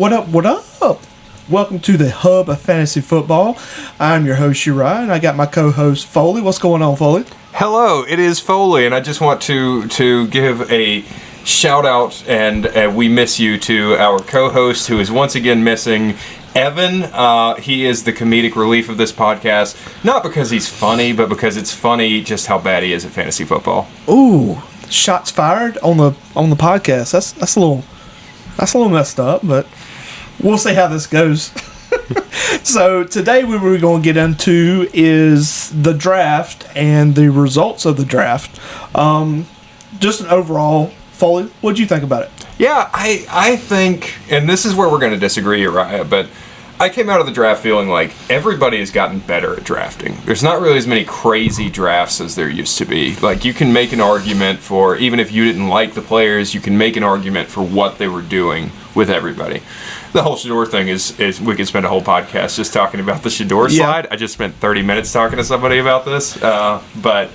What up, what up? Welcome to the Hub of Fantasy Football. I'm your host, Uriah, and I got my co-host, Foley. What's going on, Foley? Hello, it is Foley, and I just want to give a shout out and we miss you to our co-host who is once again missing, Evan. He is the comedic relief of this podcast, not because he's funny, but because it's funny just how bad he is at fantasy football. Ooh, shots fired on the podcast. That's a little messed up, but we'll see how this goes. So today what we're going to get into is the draft and the results of the draft. Just an overall, Foley, what did you think about it? Yeah, I think, and this is where we're going to disagree, Uriah, but I came out of the draft feeling like everybody has gotten better at drafting. There's not really as many crazy drafts as there used to be. Like, you can make an argument for, even if you didn't like the players, you can make an argument for what they were doing with everybody. The whole Shedeur thing is we could spend a whole podcast just talking about the Shedeur slide. I just spent 30 minutes talking to somebody about this, but...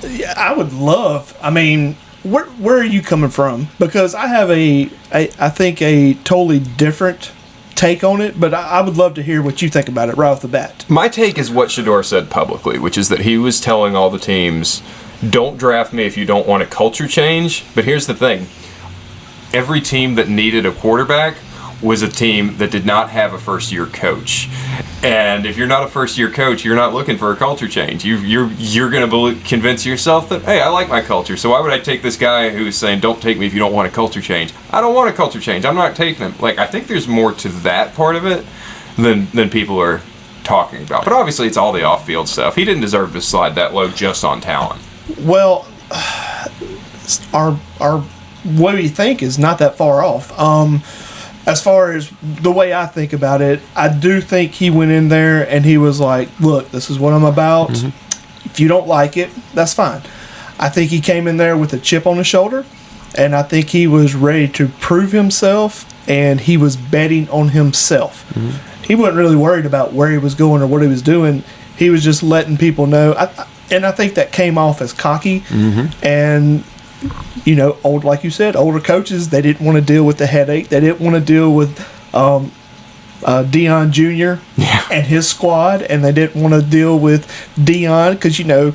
Yeah, I would love, I mean... Where are you coming from? Because I have I think a totally different take on it, but I would love to hear what you think about it right off the bat. My take is what Shedeur said publicly, which is that he was telling all the teams, don't draft me if you don't want a culture change. But here's the thing. Every team that needed a quarterback was a team that did not have a first-year coach. And if you're not a first-year coach, you're not looking for a culture change. You're going to convince yourself that, hey, I like my culture, so why would I take this guy who's saying, don't take me if you don't want a culture change? I don't want a culture change. I'm not taking him. Like, I think there's more to that part of it than people are talking about. But obviously, it's all the off-field stuff. He didn't deserve to slide that low just on talent. Well, our what we think is not that far off. As far as the way I think about it, I do think he went in there and he was like, look, this is what I'm about. Mm-hmm. If you don't like it, that's fine. I think he came in there with a chip on his shoulder, and I think he was ready to prove himself, and he was betting on himself. Mm-hmm. He wasn't really worried about where he was going or what he was doing. He was just letting people know. And I think that came off as cocky. Mm-hmm. And... you know, like you said, older coaches, they didn't want to deal with the headache. They didn't want to deal with Deion Jr. And his squad, and they didn't want to deal with Deion because, you know,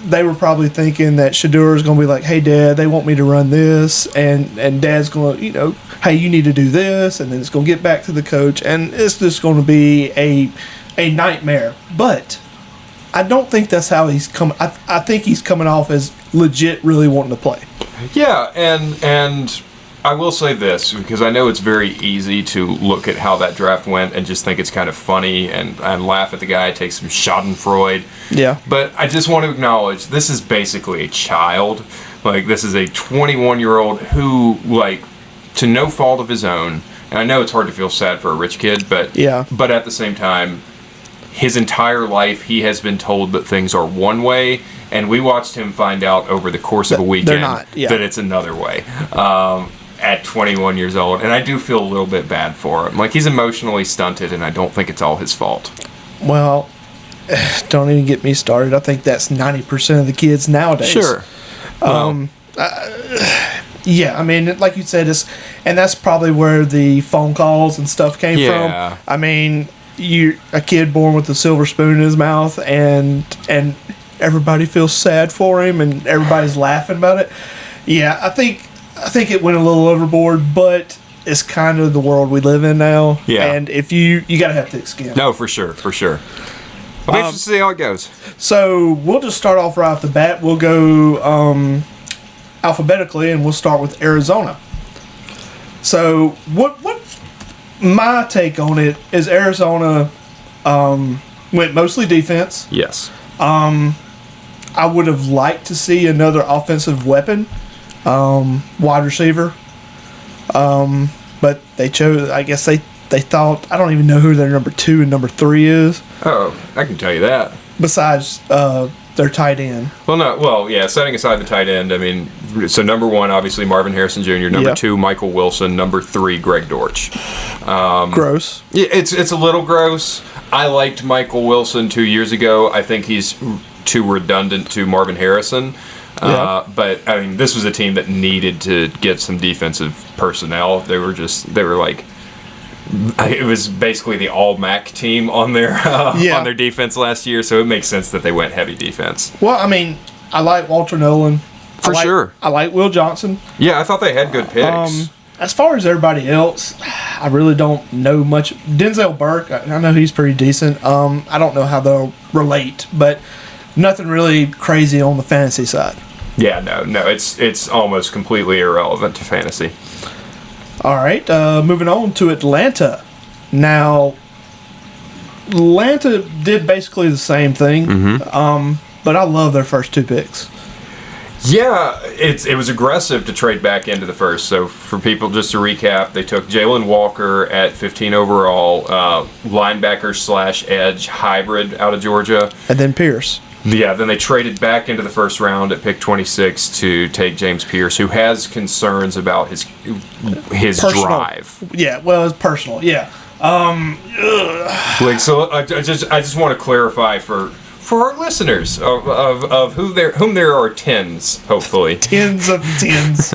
they were probably thinking that Shedeur is going to be like, hey, Dad, they want me to run this, and Dad's going to, you know, hey, you need to do this, and then it's going to get back to the coach, and it's just going to be a nightmare. But I don't think that's how he's coming. I think he's coming off as legit really wanting to play. Yeah, and I will say this, because I know it's very easy to look at how that draft went and just think it's kind of funny and laugh at the guy, take some schadenfreude. Yeah. But I just want to acknowledge this is basically a child. Like, this is a 21-year-old who, like, to no fault of his own, and I know it's hard to feel sad for a rich kid, but yeah. But at the same time, his entire life, he has been told that things are one way, and we watched him find out over the course of a weekend that it's another way at 21 years old. And I do feel a little bit bad for him. Like, he's emotionally stunted, and I don't think it's all his fault. Well, don't even get me started. I think that's 90% of the kids nowadays. Sure. Yeah, I mean, like you said, and that's probably where the phone calls and stuff came from. I mean... a kid born with a silver spoon in his mouth, and everybody feels sad for him, and everybody's laughing about it. Yeah, I think it went a little overboard, but it's kind of the world we live in now. Yeah. And if you gotta have thick skin. No, for sure. I'll be interested to see how it goes. So we'll just start off right off the bat. We'll go alphabetically, and we'll start with Arizona. So what my take on it is Arizona went mostly defense. Yes. I would have liked to see another offensive weapon, wide receiver. But they chose, I guess they thought, I don't even know who their number 2 and number 3 is. Oh, I can tell you that. Besides their tight end. Setting aside the tight end, I mean, so number 1, obviously Marvin Harrison Jr., number 2, Michael Wilson, number 3, Greg Dortch. Gross. Yeah, it's a little gross. I liked Michael Wilson 2 years ago. I think he's too redundant to Marvin Harrison. But I mean, this was a team that needed to get some defensive personnel. They were like, it was basically the all MAC team on their on their defense last year. So it makes sense that they went heavy defense. Well, I mean, I like Walter Nolan. For sure. I like Will Johnson. Yeah, I thought they had good picks. As far as everybody else, I really don't know much. Denzel Burke, I know he's pretty decent. I don't know how they'll relate, but nothing really crazy on the fantasy side. Yeah, no, it's almost completely irrelevant to fantasy. All right, moving on to Atlanta. Now, Atlanta did basically the same thing, but I love their first 2 picks. Yeah, it was aggressive to trade back into the first. So for people, just to recap, they took Jalen Walker at 15 overall, linebacker / edge hybrid out of Georgia. And then Pierce. Yeah, then they traded back into the first round at pick 26 to take James Pierce, who has concerns about his Personal. drive. Yeah, well, it's personal, yeah. Like, so I just want to clarify for our listeners of whom there are tens, hopefully. Tens of tens.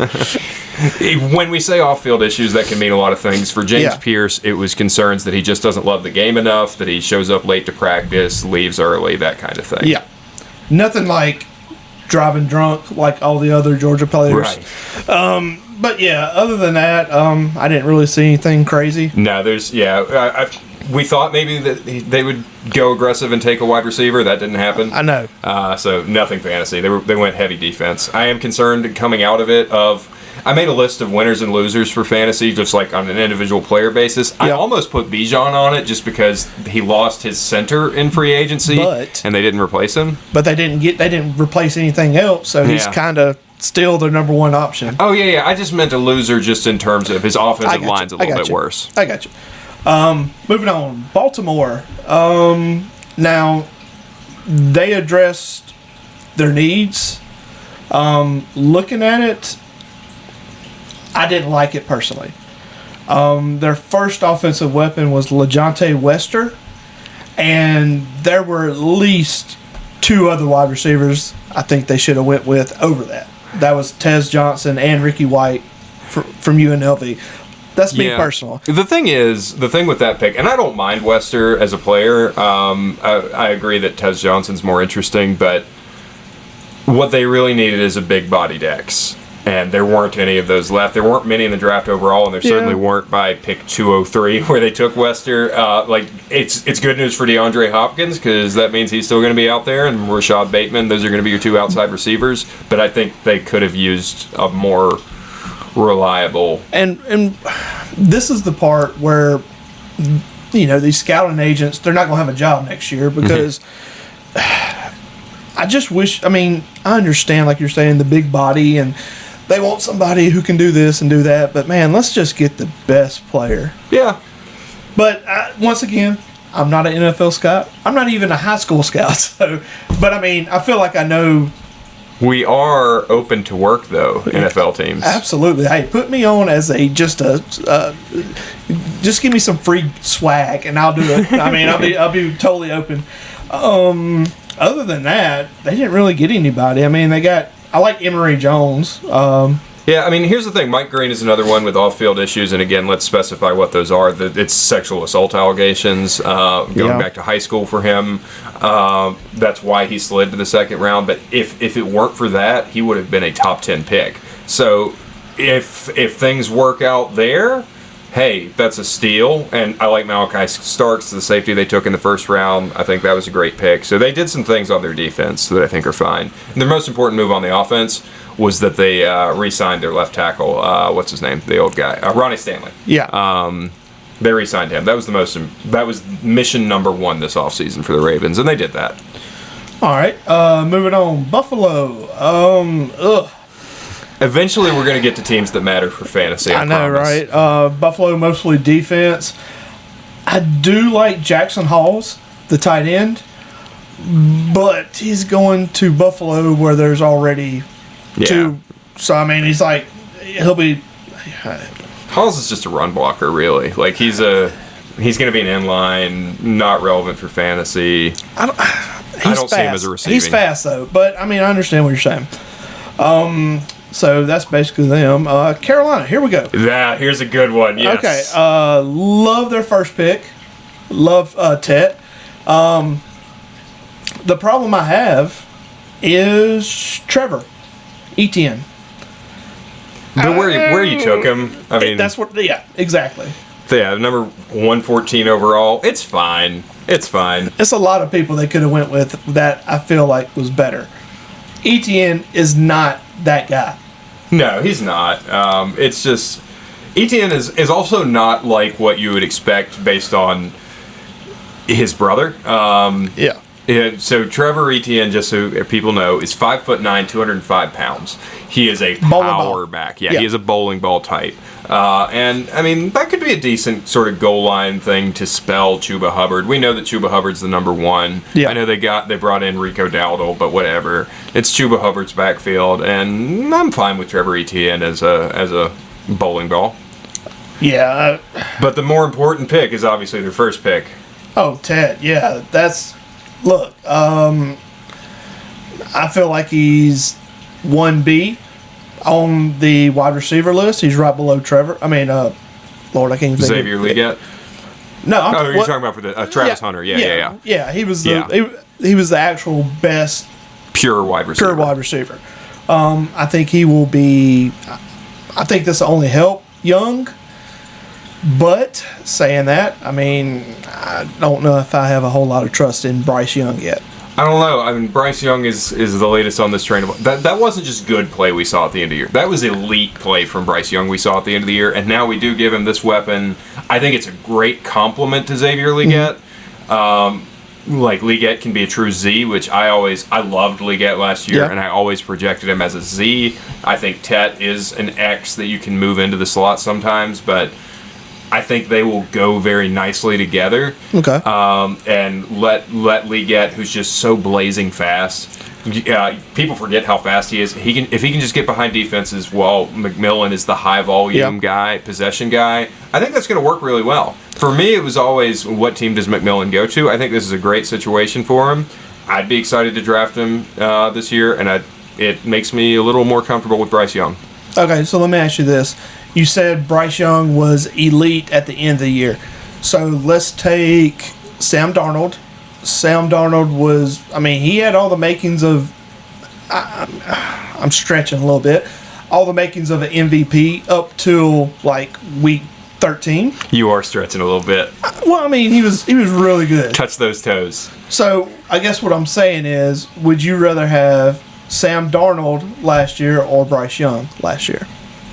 When we say off-field issues, that can mean a lot of things. For James Pierce, it was concerns that he just doesn't love the game enough, that he shows up late to practice, leaves early, that kind of thing. Yeah. Nothing like driving drunk like all the other Georgia players. Right. But yeah, other than that, I didn't really see anything crazy. No, we thought maybe that they would go aggressive and take a wide receiver. That didn't happen. I know. So nothing fantasy. They went heavy defense. I am concerned coming out of it I made a list of winners and losers for fantasy, just like on an individual player basis. Yep. I almost put Bijan on it just because he lost his center in free agency, and they didn't replace him. But they didn't replace anything else, so he's kind of still their number one option. Oh yeah. I just meant a loser just in terms of his offensive line's a little bit worse. I got you. Moving on, Baltimore. Now they addressed their needs. Looking at it, I didn't like it personally. Their first offensive weapon was LeJohntay Wester, and there were at least 2 other wide receivers I think they should have went with over that. That was Tez Johnson and Ricky White from UNLV. That's me personal. The thing with that pick, and I don't mind Wester as a player. I agree that Tez Johnson's more interesting, but what they really needed is a big bodied X. And there weren't any of those left. There weren't many in the draft overall, and there certainly weren't by pick 203 where they took Wester. It's good news for DeAndre Hopkins because that means he's still going to be out there, and Rashad Bateman. Those are going to be your 2 outside receivers. But I think they could have used a more reliable. And this is the part where these scouting agents, they're not going to have a job next year because. I just wish. I mean, I understand, like you're saying, the big body and. They want somebody who can do this and do that, but man, let's just get the best player. Yeah. But once again, I'm not an NFL scout. I'm not even a high school scout. So, but I mean, I feel like I know. We are open to work, though, NFL teams. Absolutely. Hey, put me on as just give me some free swag, and I'll do it. I mean, I'll be totally open. Other than that, they didn't really get anybody. I mean, I like Emory Jones. Yeah, I mean, here's the thing. Mike Green is another one with off-field issues, and again, let's specify what those are. It's sexual assault allegations going back to high school for him. That's why he slid to the second round. But if it weren't for that, he would have been a top 10 pick. So if things work out there, hey, that's a steal. And I like Malachi Starks, the safety they took in the first round. I think that was a great pick. So they did some things on their defense that I think are fine. And their most important move on the offense was that they re-signed their left tackle. What's his name? The old guy, Ronnie Stanley. Yeah. They re-signed him. That was mission number 1 this offseason for the Ravens, and they did that. All right. Moving on. Buffalo. Eventually, we're going to get to teams that matter for fantasy. I know, promise. right? Buffalo mostly defense. I do like Jackson Halls, the tight end, but he's going to Buffalo where there's already 2. So I mean, he'll be. Halls is just a run blocker, really. Like he's going to be an inline, not relevant for fantasy. I don't see him as a receiving. He's fast though, but I mean, I understand what you're saying. So that's basically them. Carolina, here we go. Yeah, here's a good one. Yes. Okay, love their first pick. Love Tet. The problem I have is Trevor Etienne. But where you took him, I mean, That's what. Yeah, exactly. yeah, number 114 overall. It's fine. It's fine. It's a lot of people they could have went with that I feel like was better. Etienne is not that guy. No, he's not. It's just Etienne is also not like what you would expect based on his brother. Yeah. So Trevor Etienne, just so people know, is 5'9", 205 pounds. He is a Bowling power ball. back. Yeah, Yeah. he is a bowling ball type. And I mean that could be a decent sort of goal line thing to spell Chuba Hubbard. We know that Chuba Hubbard's the number one. Yeah. I know they brought in Rico Dowdle, but whatever. It's Chuba Hubbard's backfield, and I'm fine with Trevor Etienne as a bowling ball. Yeah. But the more important pick is obviously their first pick. Oh, Ted. Yeah, that's. Look, I feel like he's 1B on the wide receiver list. He's right below Trevor. I mean, Lord, I can't even think Xavier Legette. No, Oh, you're talking about for the Travis Hunter. Yeah. Yeah, he was the Yeah. he was the actual best Pure wide receiver. pure wide receiver. I think he will be. I think this will only help Young. But saying that, I mean, I don't know if I have a whole lot of trust in Bryce Young yet. I don't know. I mean, Bryce Young is the latest on this train. That wasn't just good play we saw at the end of the year. That was elite play from Bryce Young we saw at the end of the year. And now we do give him this weapon. I think it's a great compliment to Xavier Legette. Like Legette can be a true Z, which I loved Legette last year, Yeah. and I always projected him as a Z. I think Tet is an X that you can move into the slot sometimes, but I think they will go very nicely together. Okay. And let Legette, who's just so blazing fast. People forget how fast he is. If he can just get behind defenses while McMillan is the high volume guy, possession guy. I think that's going to work really well. For me, it was always what team does McMillan go to. I think this is a great situation for him. I'd be excited to draft him this year, and it makes me a little more comfortable with Bryce Young. Okay, so let me ask you this. You said Bryce Young was elite at the end of the year. So let's take Sam Darnold. Sam Darnold was, I mean, he had all the makings of, I'm stretching a little bit, all the makings of an MVP up till like week 13. You are stretching a little bit. Well, I mean, he was really good. Touch those toes. So I guess what I'm saying is, would you rather have Sam Darnold last year or Bryce Young last year?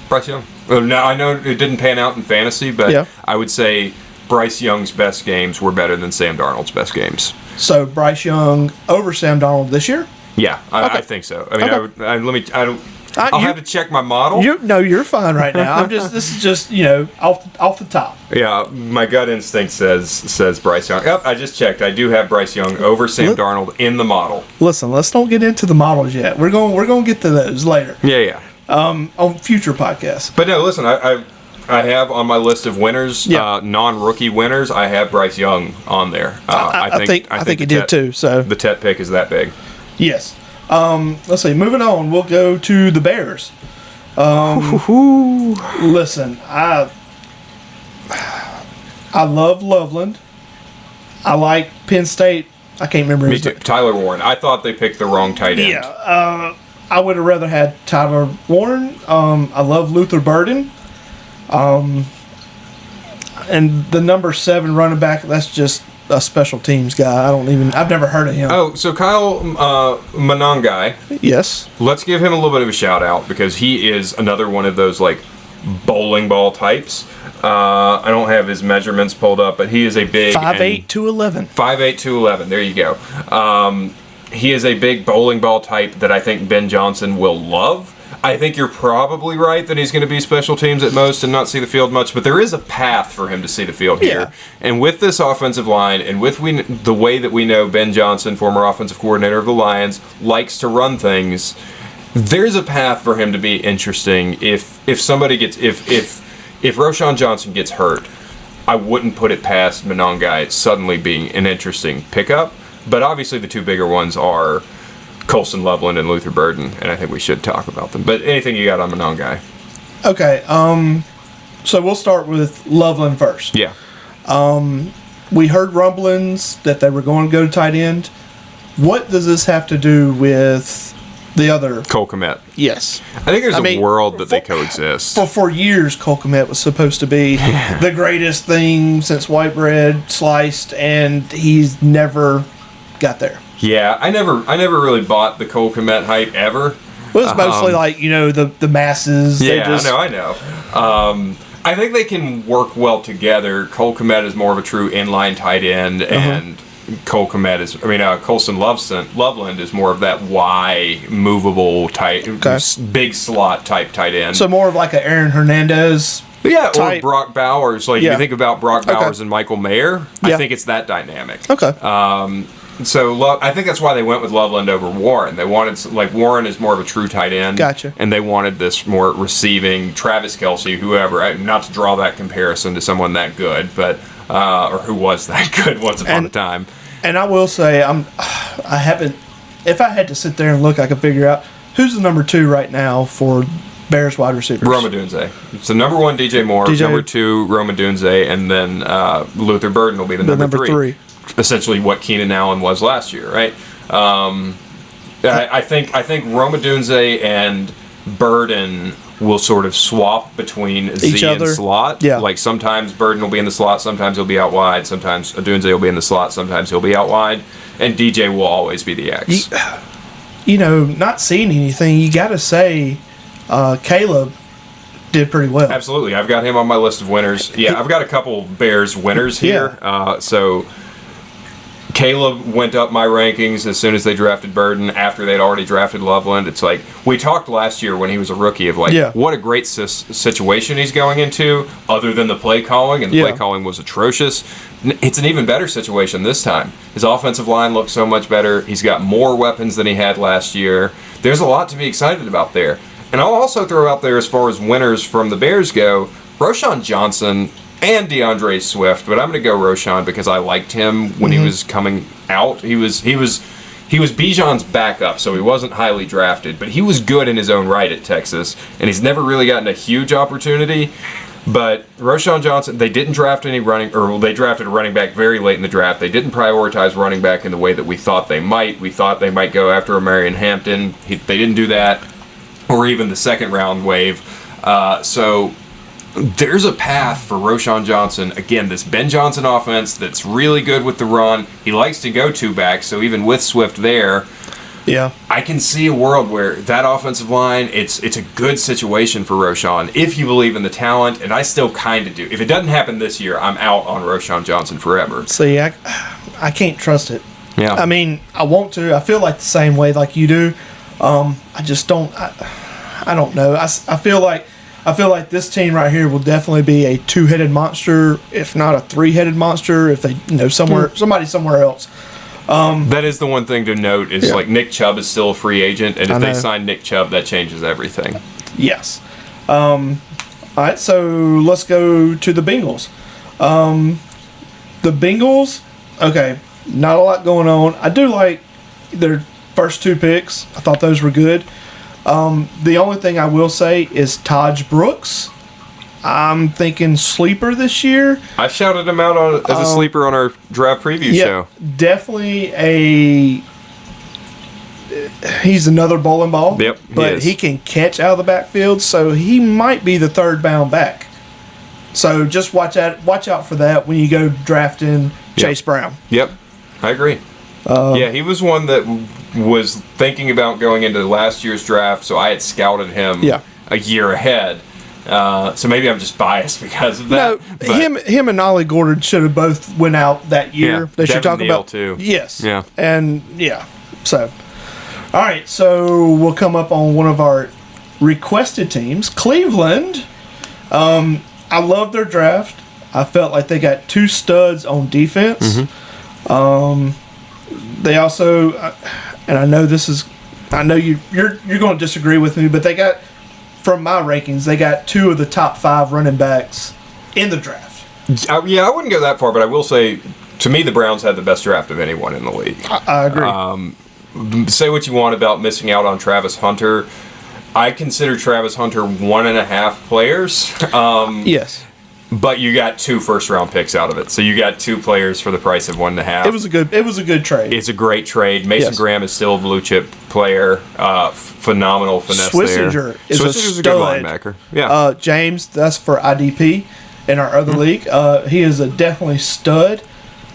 Bryce Young. Now, I know it didn't pan out in fantasy, but Yeah. I would say Bryce Young's best games were better than Sam Darnold's best games. So Bryce Young over Sam Darnold this year? Yeah, I Okay. think so. I mean, Okay. I'll have to check my model. You're fine right now. This is just off the top. Yeah, my gut instinct says Bryce Young. Yep, I just checked. I do have Bryce Young over Sam Darnold in the model. Listen, let's don't get into the models yet. We're going to get to those later Yeah. on future podcasts. But no, listen, I have on my list of winners, non-rookie winners, I have Bryce Young on there. I think he did too. So the Tet pick is that big. yes. Let's see. Moving on, we'll go to the Bears. Listen, I love Loveland. I like Penn State. I can't remember Me his too. name. Tyler Warren. I thought they picked the wrong tight end. Yeah. I would have rather had Tyler Warren. I love Luther Burden. And the number 7 running back, that's just a special teams guy. I've never heard of him. Oh, so Kyle Monangai, Yes. let's give him a little bit of a shout out because he is another one of those like bowling ball types. I don't have his measurements pulled up, but he is a big 5'8", 211. 5'8", 211. There you go. He is a big bowling ball type that I think Ben Johnson will love. I think you're probably right that he's going to be special teams at most and not see the field much, but there is a path for him to see the field here. Yeah. And with this offensive line and with the way that we know Ben Johnson, former offensive coordinator of the Lions, likes to run things, there's a path for him to be interesting if somebody gets if Roschon Johnson gets hurt. I wouldn't put it past Monangai suddenly being an interesting pickup, but obviously the two bigger ones are Colson Loveland and Luther Burden, and I think we should talk about them. But anything you got on Monongai? Okay. So we'll start with Loveland first. Yeah. We heard rumblings that they were going to go to tight end. What does this have to do with the other? Cole Kmet. Yes. I think there's a world that they coexist. For years, Cole Kmet was supposed to be the greatest thing since white bread sliced, and he's never got there. Yeah, I never really bought the Cole Kmet hype ever. It was mostly like, the masses. Yeah, I know. I think they can work well together. Cole Kmet is more of a true inline tight end, and Colson Loveland is more of that Y movable type, big slot type tight end. So more of like an Aaron Hernandez. Yeah, type. or Brock Bowers. Like, if you think about Brock Bowers and Michael Mayer, I think it's that dynamic. Okay. So I think that's why they went with Loveland over Warren. They wanted, Warren is more of a true tight end. Gotcha. And they wanted this more receiving Travis Kelce, whoever. Not to draw that comparison to someone that good, but or who was that good once upon a time. And I will say, I haven't. If I had to sit there and look, I could figure out who's the number 2 right now for Bears wide receivers. Rome Odunze. So number 1, DJ Moore. Number 2, Rome Odunze, and then Luther Burden will be the number 3. Essentially what Keenan Allen was last year, right? I think Rome Odunze and Burden will sort of swap between Z and slot. Yeah. Like sometimes Burden will be in the slot, sometimes he'll be out wide, sometimes Odunze will be in the slot, sometimes he'll be out wide, and DJ will always be the X. Not seeing anything, you got to say Caleb did pretty well. Absolutely. I've got him on my list of winners. Yeah, I've got a couple Bears winners here. So Caleb went up my rankings as soon as they drafted Burden after they'd already drafted Loveland. It's like, we talked last year when he was a rookie of what a great situation he's going into other than the play calling, and the play calling was atrocious. It's an even better situation this time. His offensive line looks so much better. He's got more weapons than he had last year. There's a lot to be excited about there. And I'll also throw out there, as far as winners from the Bears go, Roschon Johnson and DeAndre Swift, but I'm going to go Roschon because I liked him when he was coming out. He was Bijan's backup, so he wasn't highly drafted, but he was good in his own right at Texas, and he's never really gotten a huge opportunity. But Roschon Johnson, they didn't draft they drafted a running back very late in the draft. They didn't prioritize running back in the way that we thought they might. We thought they might go after a Marion Hampton. They didn't do that, or even the second round wave. So there's a path for Roschon Johnson. Again, this Ben Johnson offense that's really good with the run. He likes to go 2 backs, so even with Swift there, I can see a world where that offensive line, it's a good situation for Roschon if you believe in the talent, and I still kind of do. If it doesn't happen this year, I'm out on Roschon Johnson forever. See, I can't trust it. Yeah. I mean, I want to. I feel like the same way like you do. I just don't. I don't know. I feel like this team right here will definitely be a 2-headed monster, if not a 3-headed monster, if they somebody somewhere else. That is the one thing to note is Nick Chubb is still a free agent, and if they sign Nick Chubb, that changes everything. Yes. All right, so let's go to the Bengals. The Bengals, okay, not a lot going on. I do like their first 2 picks. I thought those were good. The only thing I will say is Taj Brooks. I'm thinking sleeper this year. I shouted him out as a sleeper on our draft preview show. Definitely he's another bowling ball. Yep, but he can catch out of the backfield, so he might be the third down back. So just watch out for that when you go drafting Chase Brown. Yep, I agree. He was one that was thinking about going into last year's draft, so I had scouted him a year ahead. So maybe I'm just biased because of that. No, him and Ollie Gordon should have both went out that year. They should talk about too. Yes. Yeah. And so all right, so we'll come up on one of our requested teams, Cleveland. I love their draft. I felt like they got 2 studs on defense. They also, and I know you're going to disagree with me, but they got, from my rankings, they got 2 of the top 5 running backs in the draft. I wouldn't go that far, but I will say, to me, the Browns had the best draft of anyone in the league. I agree. say what you want about missing out on Travis Hunter. I consider Travis Hunter 1.5 players. Yes. But you got 2 first-round picks out of it, so you got 2 players for the price of 1.5. It was a good trade. It's a great trade. Mason Yes. Graham is still a blue chip player. Phenomenal finesse Swissager there. is Swissager's a a good stud. linebacker. Yeah. James, that's for IDP in our other league. He is a definitely stud.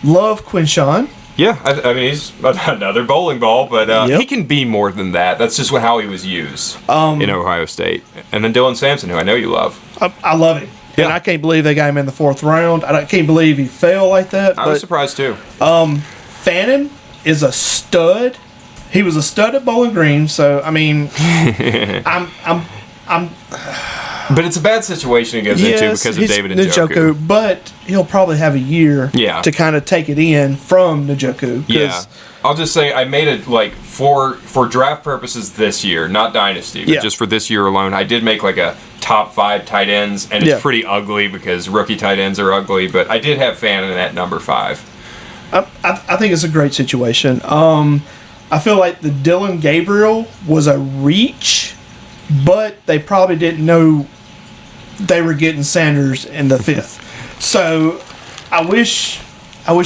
Love Quinshawn. Yeah, I mean, he's another bowling ball, but Yep. he can be more than that. That's just how he was used in Ohio State. And then Dylan Sampson, who I know you love. I love him. Yeah. And I can't believe they got him in the 4th round. I can't believe he fell like that. I was But surprised, too. Fannin is a stud. He was a stud at Bowling Green, so I mean, I'm But it's a bad situation he gets into because of he's David Njoku. but he'll probably have a year Yeah. to kind of take it in from Njoku. Yeah. I'll just say I made it like for draft purposes this year, not dynasty, but Yeah. just for this year alone. I did make like a top 5 tight ends, and it's Yeah. pretty ugly because rookie tight ends are ugly. But I did have Fannin at number 5. I think it's a great situation. I feel like the Dylan Gabriel was a reach, but they probably didn't know they were getting Sanders in the 5th. So I wish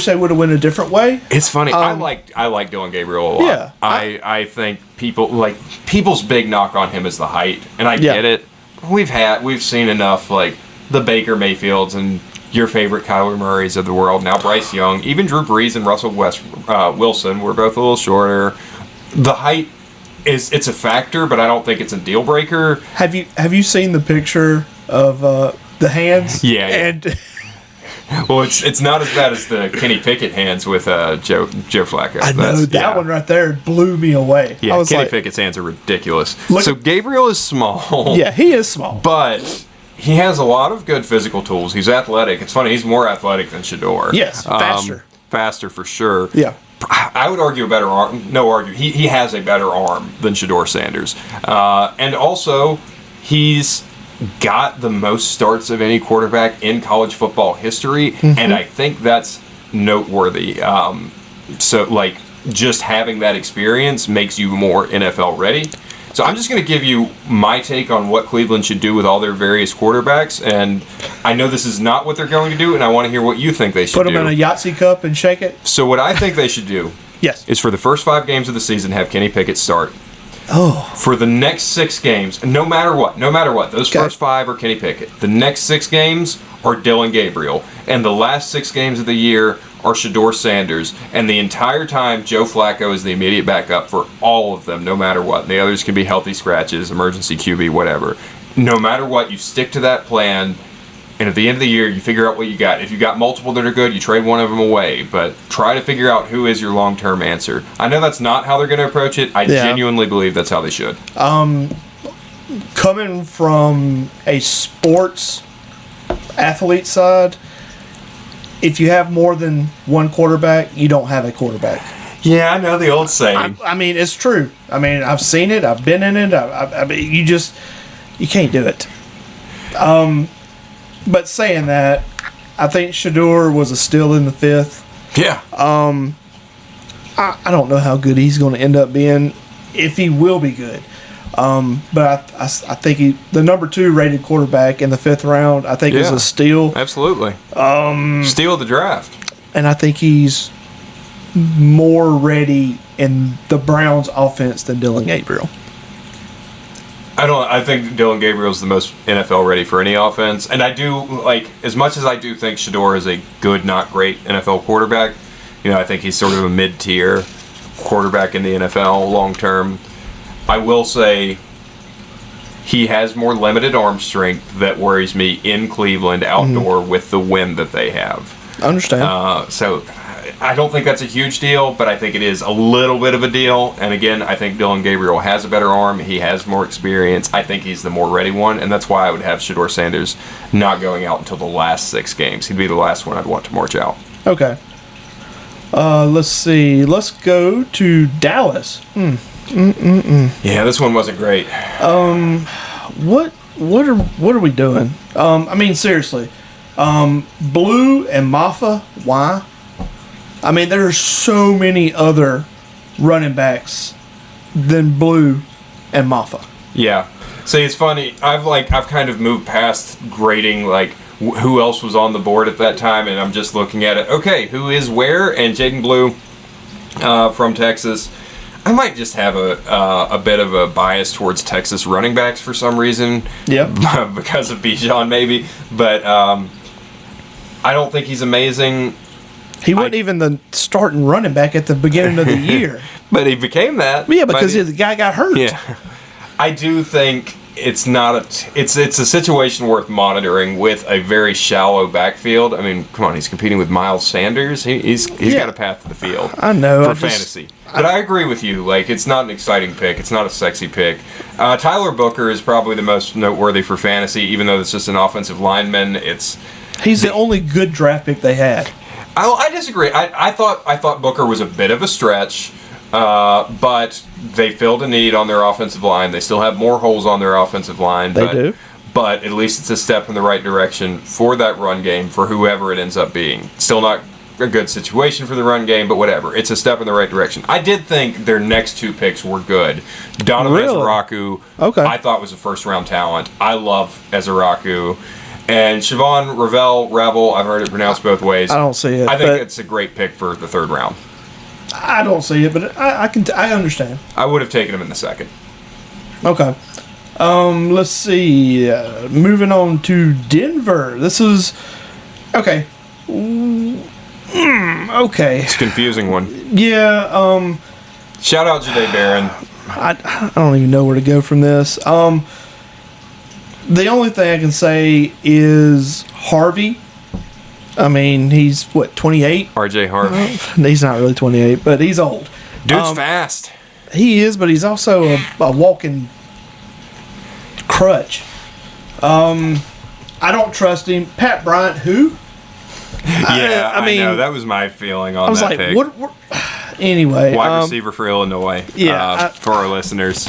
they would have went a different way. It's funny. I like Dylan Gabriel a lot. Yeah. I think people's big knock on him is the height, and I Yeah. get it. We've seen enough like the Baker Mayfields and your favorite Kyler Murrays of the world. Now Bryce Young, even Drew Brees and Russell Wilson were both a little shorter. The height it's a factor, but I don't think it's a deal breaker. Have you seen the picture of the hands? Yeah. And Well, it's not as bad as the Kenny Pickett hands with Joe Flacco. I know that one right there blew me away. Yeah, I was Kenny like, Pickett's hands are ridiculous. Look- So Gabriel is small. yeah, he is small. But he has a lot of good physical tools. He's athletic. It's funny, he's more athletic than Shador. Yes, faster. Faster for sure. Yeah. I would argue a better arm. No argue. He has a better arm than Shador Sanders. And also, he's got the most starts of any quarterback in college football history. And I think that's noteworthy. So, like, just having that experience makes you more NFL ready. So I'm just going to give you my take on what Cleveland should do with all their various quarterbacks, and I know this is not what they're going to do, and I want to hear what you think they should Put do. them in a Yahtzee cup and shake it. So what I think they should do Yes. is for the first 5 games of the season, have Kenny Pickett start. Oh. For the next 6 games, no matter what, those Okay. first 5 are Kenny Pickett. The next 6 games are Dylan Gabriel, and the last 6 games of the year are Shador Sanders, and the entire time Joe Flacco is the immediate backup for all of them, no matter what. The others can be healthy scratches, emergency QB, whatever. No matter what, you stick to that plan, and at the end of the year, you figure out what you got. If you got multiple that are good, you trade one of them away, but try to figure out who is your long-term answer. I know that's not how they're going to approach it. I genuinely believe that's how they should. Coming from a sports athlete side, if you have more than one quarterback, you don't have a quarterback. Yeah, I know the old saying. I mean, it's true. I mean, I've seen it. I've been in it. I mean, you can't do it. But saying that, I think Shador was a steal in the 5th. Yeah. I don't know how good he's going to end up being, if he will be good. But I think the number 2 rated quarterback in the 5th round, I think is Yeah. a steal. Absolutely. Steal of the draft. And I think he's more ready in the Browns offense than Dylan Gabriel. I think Dylan Gabriel's the most NFL ready for any offense. And I do, like, as much as I do think Shador is a good, not great NFL quarterback, I think he's sort of a mid-tier quarterback in the NFL long term. I will say he has more limited arm strength that worries me in Cleveland outdoor with the wind that they have. I understand. So I don't think that's a huge deal, but I think it is a little bit of a deal. And again, I think Dylan Gabriel has a better arm. He has more experience. I think he's the more ready one, and that's why I would have Shador Sanders not going out until the last 6 games. He'd be the last one I'd want to march out. Okay. Let's see. Let's go to Dallas. Yeah, this one wasn't great. What are we doing? I mean, seriously. Blue and Maffa, why? I mean, there are so many other running backs than Blue and Maffa. Yeah. See, it's funny. I've kind of moved past grading like who else was on the board at that time, and I'm just looking at it. Okay, who is where? And Jaden Blue from Texas. I might just have a bit of a bias towards Texas running backs for some reason. Yep. Because of Bijan, maybe. But I don't think he's amazing. He wasn't even the starting running back at the beginning of the year. But he became that. Yeah, because the guy got hurt. Yeah. I do think it's not it's a situation worth monitoring with a very shallow backfield. I mean, come on, he's competing with Miles Sanders. He's got a path to the field. I know. For fantasy. But I agree with you. Like, it's not an exciting pick. It's not a sexy pick. Tyler Booker is probably the most noteworthy for fantasy, even though it's just an offensive lineman. He's the only good draft pick they had. I disagree. I thought Booker was a bit of a stretch, but they filled a need on their offensive line. They still have more holes on their offensive line. They do. But at least it's a step in the right direction for that run game for whoever it ends up being. Still not a good situation for the run game, but whatever. It's a step in the right direction. I did think their next two picks were good. Donovan Ezeraku, okay, I thought was a first-round talent. I love Ezeraku. And Siobhan Ravel, I've heard it pronounced both ways. I don't see it. I think it's a great pick for the third round. I don't see it, but I understand. I would have taken him in the second. Okay. Let's see. Moving on to Denver. This is okay. Okay. It's a confusing one. Yeah. Shout out Jahdae Barron. I don't even know where to go from this. The only thing I can say is Harvey. I mean, he's what, 28? RJ Harvey. He's not really 28, but he's old. Dude's fast. He is, but he's also a walking crutch. I don't trust him. Pat Bryant, who? Yeah, I mean, know. That was my feeling on that pick. What? Anyway. Wide receiver for Illinois. Yeah. For our listeners.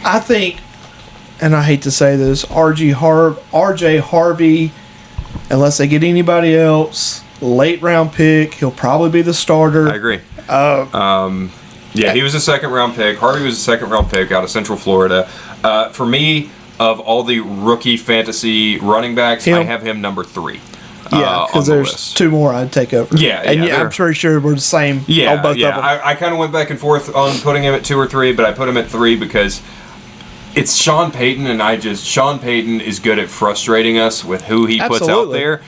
I think, and I hate to say this, RJ Harvey, unless they get anybody else, late round pick, he'll probably be the starter. I agree. Yeah, he was a second round pick. Harvey was a second round pick out of Central Florida. For me, of all the rookie fantasy running backs, I have him number 3. Yeah, because there's list. 2 more I'd take over. Yeah, and I'm pretty sure we're the same on both of them. I kind of went back and forth on putting him at 2 or 3, but I put him at 3 because it's Sean Payton, and Sean Payton is good at frustrating us with who he puts out there.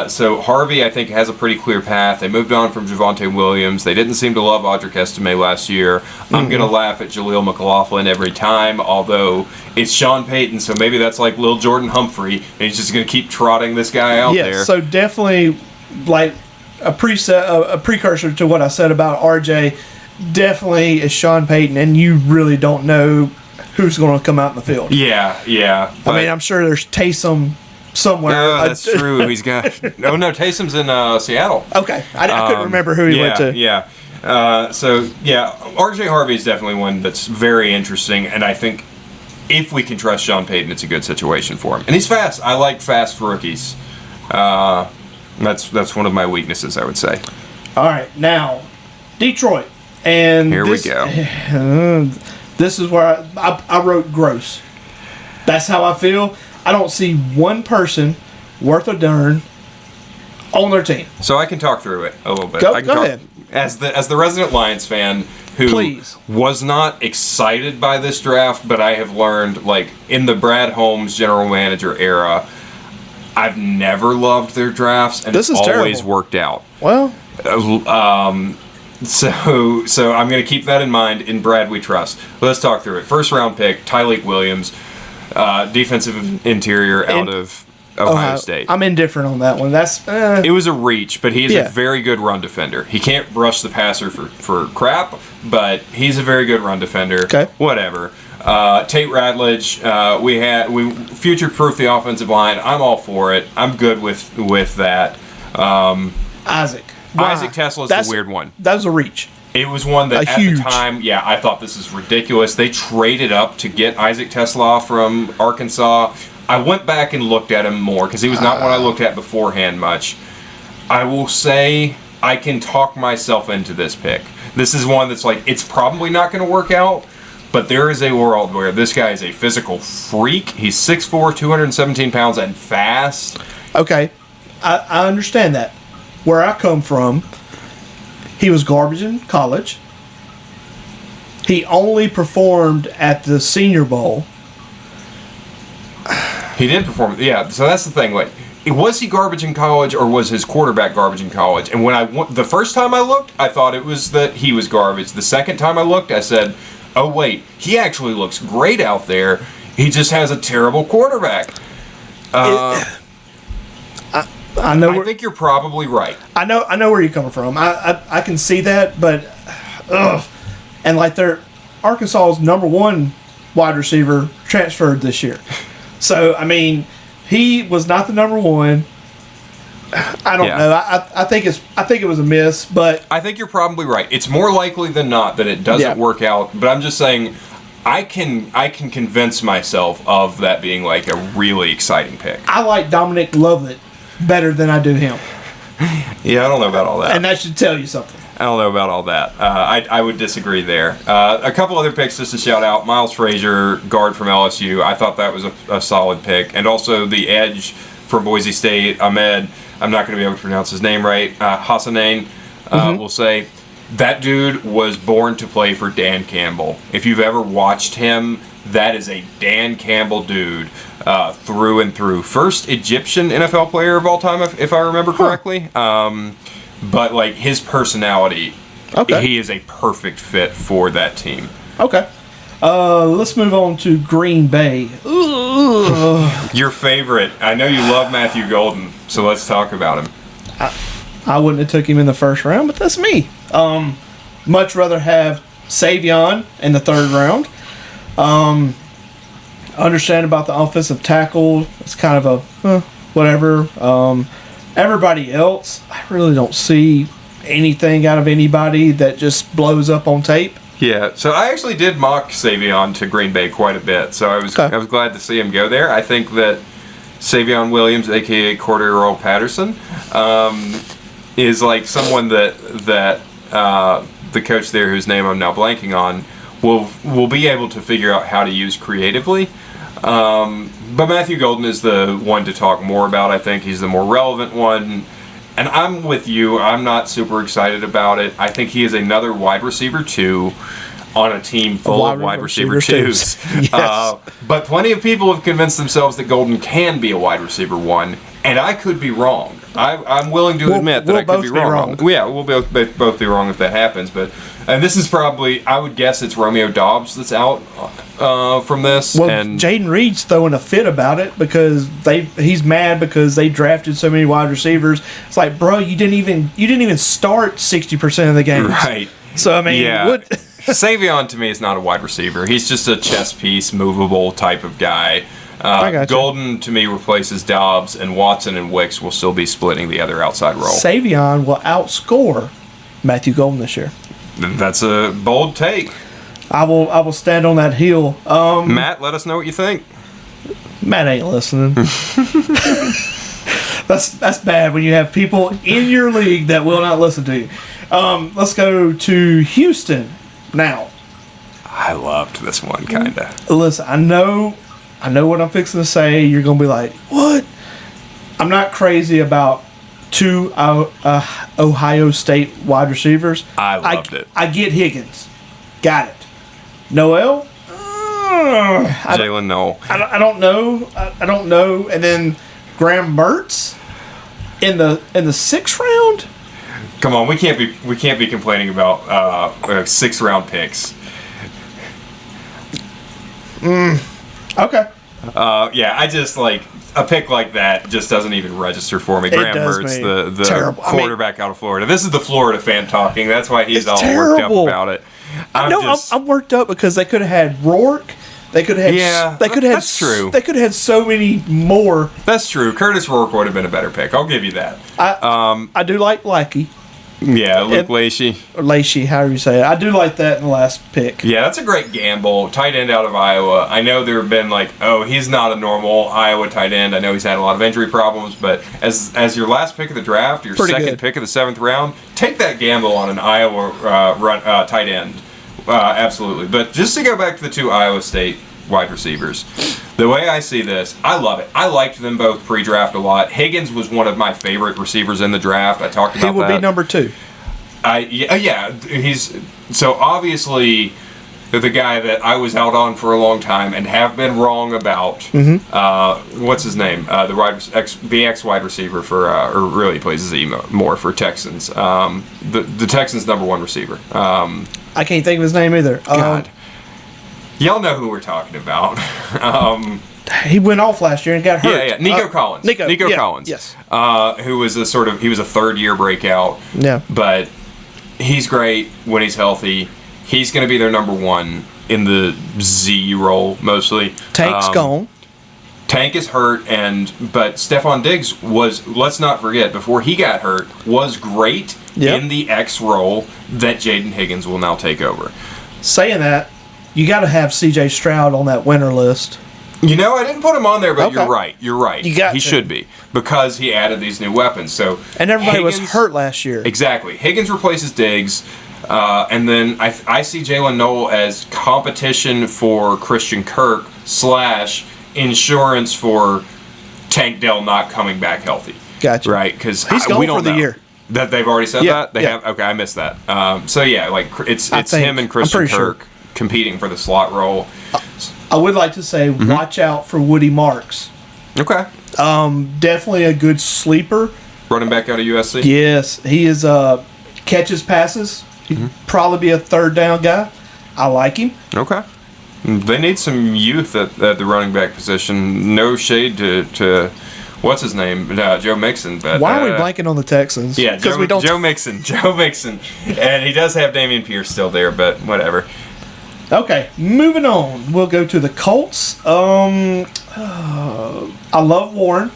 So Harvey, I think, has a pretty clear path. They moved on from Javonte Williams. They didn't seem to love Audric Estime last year. I'm going to laugh at Jaleel McLaughlin every time, although it's Sean Payton, so maybe that's like Lil Jordan Humphrey, and he's just going to keep trotting this guy out there. Yeah, so definitely like a precursor to what I said about RJ, definitely is Sean Payton, and you really don't know who's going to come out in the field. Yeah. I mean, I'm sure there's Taysom somewhere. No, that's true. He's got. Oh no, Taysom's in Seattle. Okay, I couldn't remember who he went to. Yeah. RJ Harvey is definitely one that's very interesting, and I think if we can trust Sean Payton, it's a good situation for him. And he's fast. I like fast rookies. That's one of my weaknesses, I would say. All right, now Detroit, and here we go. This is where I wrote gross. That's how I feel. I don't see one person worth a darn on their team. So I can talk through it a little bit. Go ahead. As the resident Lions fan who was not excited by this draft, but I have learned, like, in the Brad Holmes general manager era, I've never loved their drafts, and it's always worked out. Well, So I'm going to keep that in mind. In Brad, we trust. Let's talk through it. First round pick, Tyleik Williams, defensive interior out of Ohio State. I'm indifferent on that one. It was a reach, but he is a very good run defender. He can't rush the passer for crap, but he's a very good run defender. Okay. Whatever. Tate Radledge, we future-proof the offensive line. I'm all for it. I'm good with that. Isaac. Isaac Tesla is the weird one. That was a reach. It was one that at the time, I thought this is ridiculous. They traded up to get Isaac Tesla from Arkansas. I went back and looked at him more because he was not one I looked at beforehand much. I will say I can talk myself into this pick. This is one that's like, it's probably not going to work out, but there is a world where this guy is a physical freak. He's 6'4", 217 pounds, and fast. Okay, I understand that. Where I come from, he was garbage in college. He only performed at the Senior Bowl. He did perform, yeah. So that's the thing. Like, was he garbage in college, or was his quarterback garbage in college? And when the first time I looked, I thought it was that he was garbage. The second time I looked, I said, "Oh wait, he actually looks great out there. He just has a terrible quarterback." I know. I think you're probably right. I know where you're coming from. I can see that, but and like Arkansas's number one wide receiver transferred this year. So I mean, he was not the number one. I don't know. I think it was a miss, but I think you're probably right. It's more likely than not that it doesn't work out. But I'm just saying, I can convince myself of that being like a really exciting pick. I like Dominic Lovett better than I do him. Yeah, I don't know about all that. And that should tell you something. I don't know about all that. I would disagree there. A couple other picks just to shout out. Miles Frazier, guard from LSU. I thought that was a solid pick. And also the edge from Boise State, Ahmed. I'm not going to be able to pronounce his name right. Hassanein, we'll say. That dude was born to play for Dan Campbell. If you've ever watched him, that is a Dan Campbell dude through and through. First Egyptian NFL player of all time, if I remember correctly. But like his personality, he is a perfect fit for that team. Okay. Let's move on to Green Bay. Your favorite. I know you love Matthew Golden, so let's talk about him. I wouldn't have took him in the first round, but that's me. Much rather have Savion in the third round. Understand about the offensive tackle. It's kind of a whatever. Everybody else, I really don't see anything out of anybody that just blows up on tape. Yeah, so I actually did mock Savion to Green Bay quite a bit, so I was glad to see him go there. I think that Savion Williams, a.k.a. Cordero Patterson, is like someone that the coach there, whose name I'm now blanking on, will be able to figure out how to use creatively. But Matthew Golden is the one to talk more about. I think he's the more relevant one. And I'm with you. I'm not super excited about it. I think he is another wide receiver 2 on a team full of wide receiver 2s. Yes. But plenty of people have convinced themselves that Golden can be a wide receiver 1, and I could be wrong. I'm willing to admit that I could be wrong. Yeah, we'll both be wrong if that happens. And this is probably, I would guess it's Romeo Doubs that's out from this. Well, and Jaden Reed's throwing a fit about it because he's mad because they drafted so many wide receivers. It's like, bro, you didn't even start 60% of the games. Right. So I mean, what? Savion to me is not a wide receiver. He's just a chess piece, movable type of guy. Golden to me replaces Dobbs, and Watson and Wicks will still be splitting the other outside role. Savion will outscore Matthew Golden this year. That's a bold take. I will stand on that hill. Matt, let us know what you think. Matt ain't listening. That's bad when you have people in your league that will not listen to you. Let's go to Houston now. I loved this one, kinda. Listen, I know what I'm fixing to say. You're gonna be like, what? I'm not crazy about 2 Ohio State wide receivers. I loved it. I get Higgins. Got it. Noel? Jalen Noel. I don't know. I don't know. And then Graham Mertz in the 6th round? Come on, we can't be complaining about 6th round picks. Okay. Yeah, I just like a pick like that just doesn't even register for me. Graham Mertz, the terrible quarterback out of Florida. This is the Florida fan talking. That's why he's all terrible. worked up about it. I'm worked up because they could have had Rourke. They could have. Yeah, they could have. That's true. They could have had so many more. That's true. Curtis Rourke would have been a better pick. I'll give you that. I do like Lackey. Yeah, Luke Lacey. Or Lacey, however you say it. I do like that in the last pick. Yeah, that's a great gamble. Tight end out of Iowa. I know there have been like, oh, he's not a normal Iowa tight end. I know he's had a lot of injury problems, but as your last pick of the draft, your Pretty second good. pick of the 7th round, take that gamble on an Iowa tight end. Absolutely. But just to go back to the 2 Iowa State wide receivers, the way I see this, I love it. I liked them both pre-draft a lot. Higgins was one of my favorite receivers in the draft. I talked about He will that. be number 2. Yeah, he's so obviously the guy that I was out on for a long time and have been wrong about. What's his name? The ex wide receiver for, or really plays Z more for Texans. The Texans' number 1 receiver. I can't think of his name either. God, y'all know who we're talking about. He went off last year and got hurt. Yeah, Nico Collins. Nico yeah, Collins. Yes. Who was he was a 3rd-year breakout. Yeah. But he's great when he's healthy. He's going to be their number 1 in the Z role mostly. Tank's gone. Tank is hurt, but Stephon Diggs was, let's not forget, before he got hurt, was great in the X role that Jaden Higgins will now take over. Saying that, you got to have C.J. Stroud on that winner list. You know, I didn't put him on there, but Okay. you're right. You're right. He should be, because he added these new weapons. So And everybody was Higgins- hurt last year. Exactly. Higgins replaces Diggs, and then I see Jalen Noel as competition for Christian Kirk / insurance for Tank Dell not coming back healthy. Gotcha. Right? Because He's gone we don't for the know. year. That they've already said Yeah, that? They yeah. have? Okay, I missed that. So yeah, like it's think. him and I'm Christian pretty sure. Kirk competing for the slot role. I would like to say, watch out for Woody Marks. Okay. Definitely a good sleeper. Running back out of USC? Yes, he is catches passes. He'd probably be a 3rd down guy. I like him. Okay. They need some youth at the running back position. No shade to what's his name? Joe Mixon. But, Why are we blanking on the Texans? Yeah, because we don't. Joe Mixon. Joe Mixon. And he does have Damian Pierce still there, but whatever. Okay, moving on. We'll go to the Colts. I love Warren.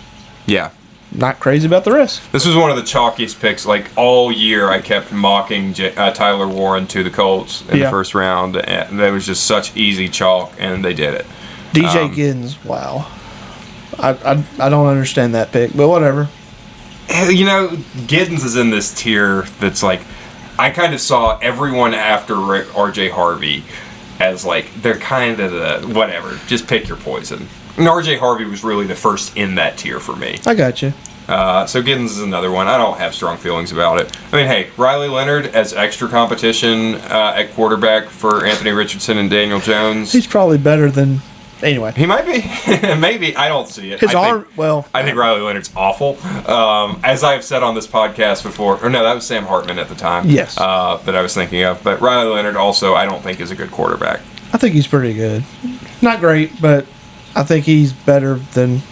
Yeah. Not crazy about the rest. This was one of the chalkiest picks. Like, all year I kept mocking Tyler Warren to the Colts in the first round. And that was just such easy chalk, and they did it. DJ Giddens. Wow. I don't understand that pick, but whatever. You know, Giddens is in this tier that's like, I kind of saw everyone after RJ Harvey as like, they're kind of the whatever, just pick your poison. And RJ Harvey was really the first in that tier for me. I got you. So Giddens is another one. I don't have strong feelings about it. I mean, hey, Riley Leonard as extra competition at quarterback for Anthony Richardson and Daniel Jones. He's probably better than. Anyway. He might be. Maybe. I don't see it. His I arm. think, I think Riley Leonard's awful. As I've said on this podcast before, or no, that was Sam Hartman at the time. Yes. That I was thinking of. But Riley Leonard also, I don't think is a good quarterback. I think he's pretty good. Not great, but I think he's better than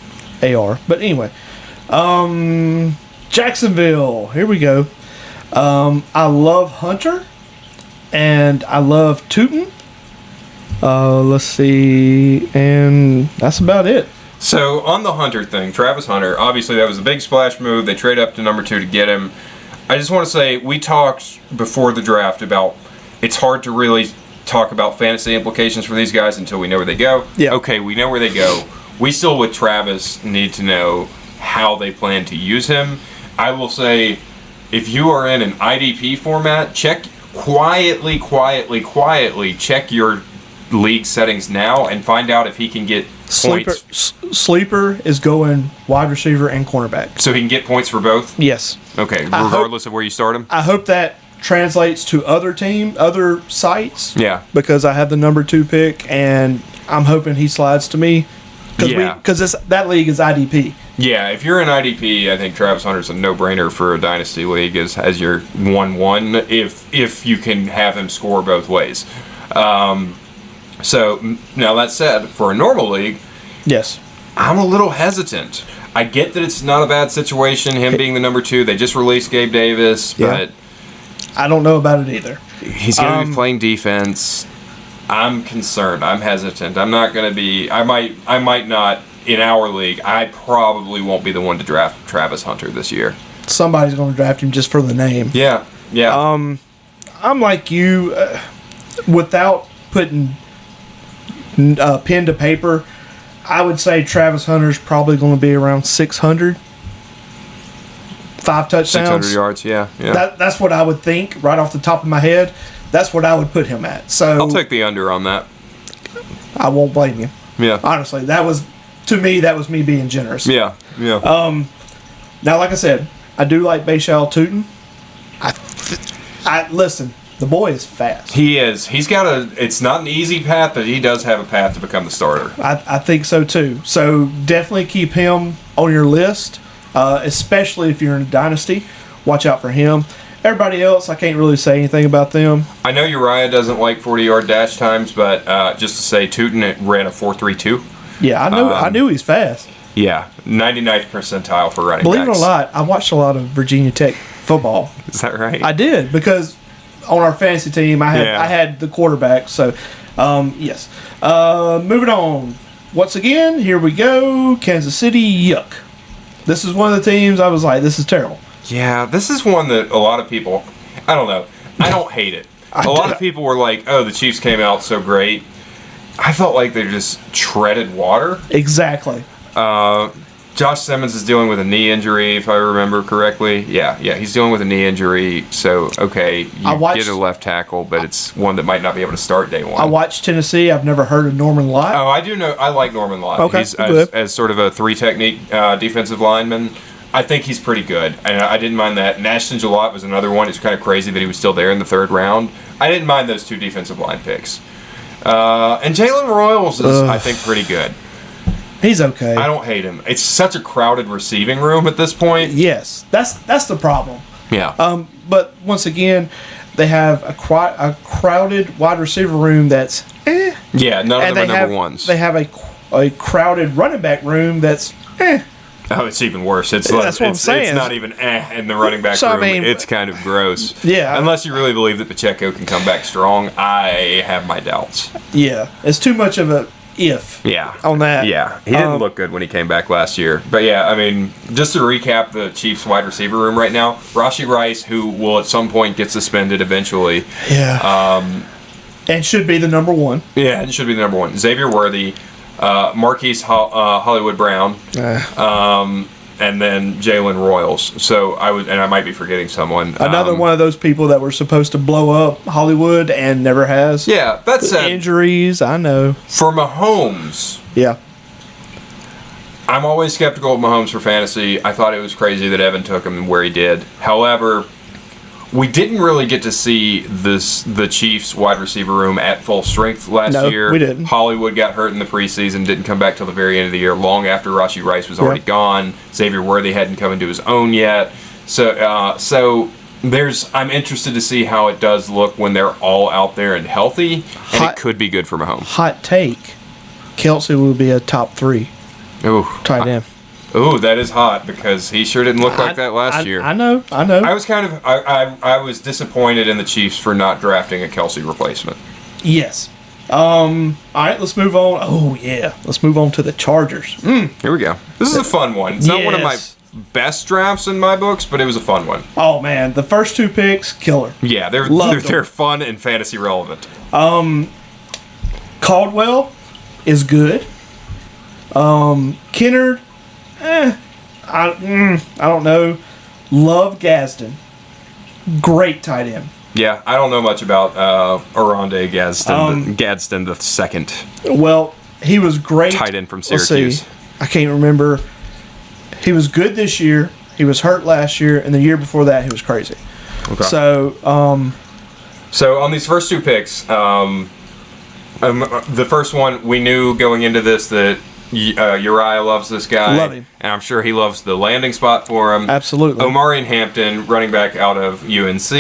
AR. But anyway. Jacksonville. Here we go. I love Hunter. And I love Tootin. Let's see. And that's about it. So on the Hunter thing, Travis Hunter, obviously that was a big splash move. They trade up to number 2 to get him. I just want to say, we talked before the draft about it's hard to really talk about fantasy implications for these guys until we know where they go. Yeah. Okay, we know where they go. We still, with Travis, need to know how they plan to use him. I will say, if you are in an IDP format, check quietly check your league settings now and find out if he can get points. Sleeper is going wide receiver and cornerback. So he can get points for both? Yes. Okay, regardless of where you start him? I hope that translates to other sites. Yeah. Because I have the number 2 pick, and I'm hoping he slides to me. Because that league is IDP. Yeah, if you're in IDP, I think Travis Hunter's a no-brainer for a dynasty league as your 1-1 if you can have him score both ways. So now that said, for a normal league, yes, I'm a little hesitant. I get that it's not a bad situation, him being the number 2. They just released Gabe Davis, but I don't know about it either. He's going to be playing defense. I'm concerned. I'm hesitant. I'm not going to be. I might not in our league. I probably won't be the one to draft Travis Hunter this year. Somebody's going to draft him just for the name. Yeah, Yeah. I'm like you, without putting pen to paper, I would say Travis Hunter's probably going to be around 600. 5 touchdowns. 600 yards, yeah. That's what I would think right off the top of my head. That's what I would put him at. So I'll take the under on that. I won't blame you. Yeah. Honestly, that was me being generous. Yeah. Now, like I said, I do like Bayshal Tootin. I listen. The boy is fast. He is. He's got it's not an easy path, but he does have a path to become the starter. I think so too. So definitely keep him on your list, especially if you're in a dynasty. Watch out for him. Everybody else, I can't really say anything about them. I know Uriah doesn't like 40-yard dash times, but just to say, Tootin ran a 4.32. Yeah, I knew he's fast. Yeah, 99th percentile for running Believe backs. it or not, I watched a lot of Virginia Tech football. Is that right? I did, because on our fantasy team, I had the quarterback. So, yes. Moving on. Once again, here we go. Kansas City, yuck. This is one of the teams I was like, this is terrible. Yeah, this is one that a lot of people, I don't know, I don't hate it. A lot of people were like, oh, the Chiefs came out so great. I felt like they just treaded water. Exactly. Josh Simmons is dealing with a knee injury, if I remember correctly. Yeah, he's dealing with a knee injury. So, okay, you get a left tackle, but it's one that might not be able to start day one. I watched Tennessee. I've never heard of Norman Lott. Oh, I do know. I like Norman Lott. Okay, He's as sort of a three-technique defensive lineman. I think he's pretty good, and I didn't mind that. Ashton Gillott was another one. It's kind of crazy that he was still there in the 3rd round. I didn't mind those 2 defensive line picks. And Jalen Royals is, I think, pretty good. He's okay. I don't hate him. It's such a crowded receiving room at this point. Yes, that's the problem. Yeah. But once again, they have a crowded wide receiver room that's Yeah, none of them are number ones. They have a crowded running back room that's Oh, it's even worse. It's like, that's what I'm saying. It's not even in the running back room. I mean, it's kind of gross. Yeah. Unless you really believe that Pacheco can come back strong, I have my doubts. Yeah, it's too much of a if. Yeah. On that. Yeah. He didn't look good when he came back last year. But yeah, I mean, just to recap the Chiefs wide receiver room right now, Rashee Rice, who will at some point get suspended eventually. Yeah. And should be the number 1. Yeah, it should be the number 1. Xavier Worthy, Marquise Hollywood Brown, and then Jalen Royals. So I might be forgetting someone. Another one of those people that were supposed to blow up Hollywood and never has. Yeah, that's injuries. I know. For Mahomes. Yeah. I'm always skeptical of Mahomes for fantasy. I thought it was crazy that Evan took him where he did. However, we didn't really get to see the Chiefs wide receiver room at full strength last year. We didn't. Hollywood got hurt in the preseason, didn't come back till the very end of the year, long after Rashee Rice was already gone. Xavier Worthy hadn't come into his own yet. So I'm interested to see how it does look when they're all out there and healthy, and it could be good for Mahomes. Hot take: Kelsey will be a top 3 tight end. Ooh, that is hot because he sure didn't look like that last year. I know. I was I was disappointed in the Chiefs for not drafting a Kelsey replacement. Yes. All right, let's move on. Oh yeah, let's move on to the Chargers. Here we go. This is a fun one. It's not one of my best drafts in my books, but it was a fun one. Oh man, the first 2 picks, killer. Yeah, they're fun and fantasy relevant. Caldwell is good. Kennard, I don't know. Love Gadsden. Great tight end. Yeah, I don't know much about Oronde Gadsden the second. Well, he was great. Tight end from Syracuse. I can't remember. He was good this year. He was hurt last year, and the year before that, he was crazy. Okay. So on these first 2 picks, the first one, we knew going into this that Uriah loves this guy. Love him. And I'm sure he loves the landing spot for him. Absolutely. Omarion Hampton, running back out of UNC.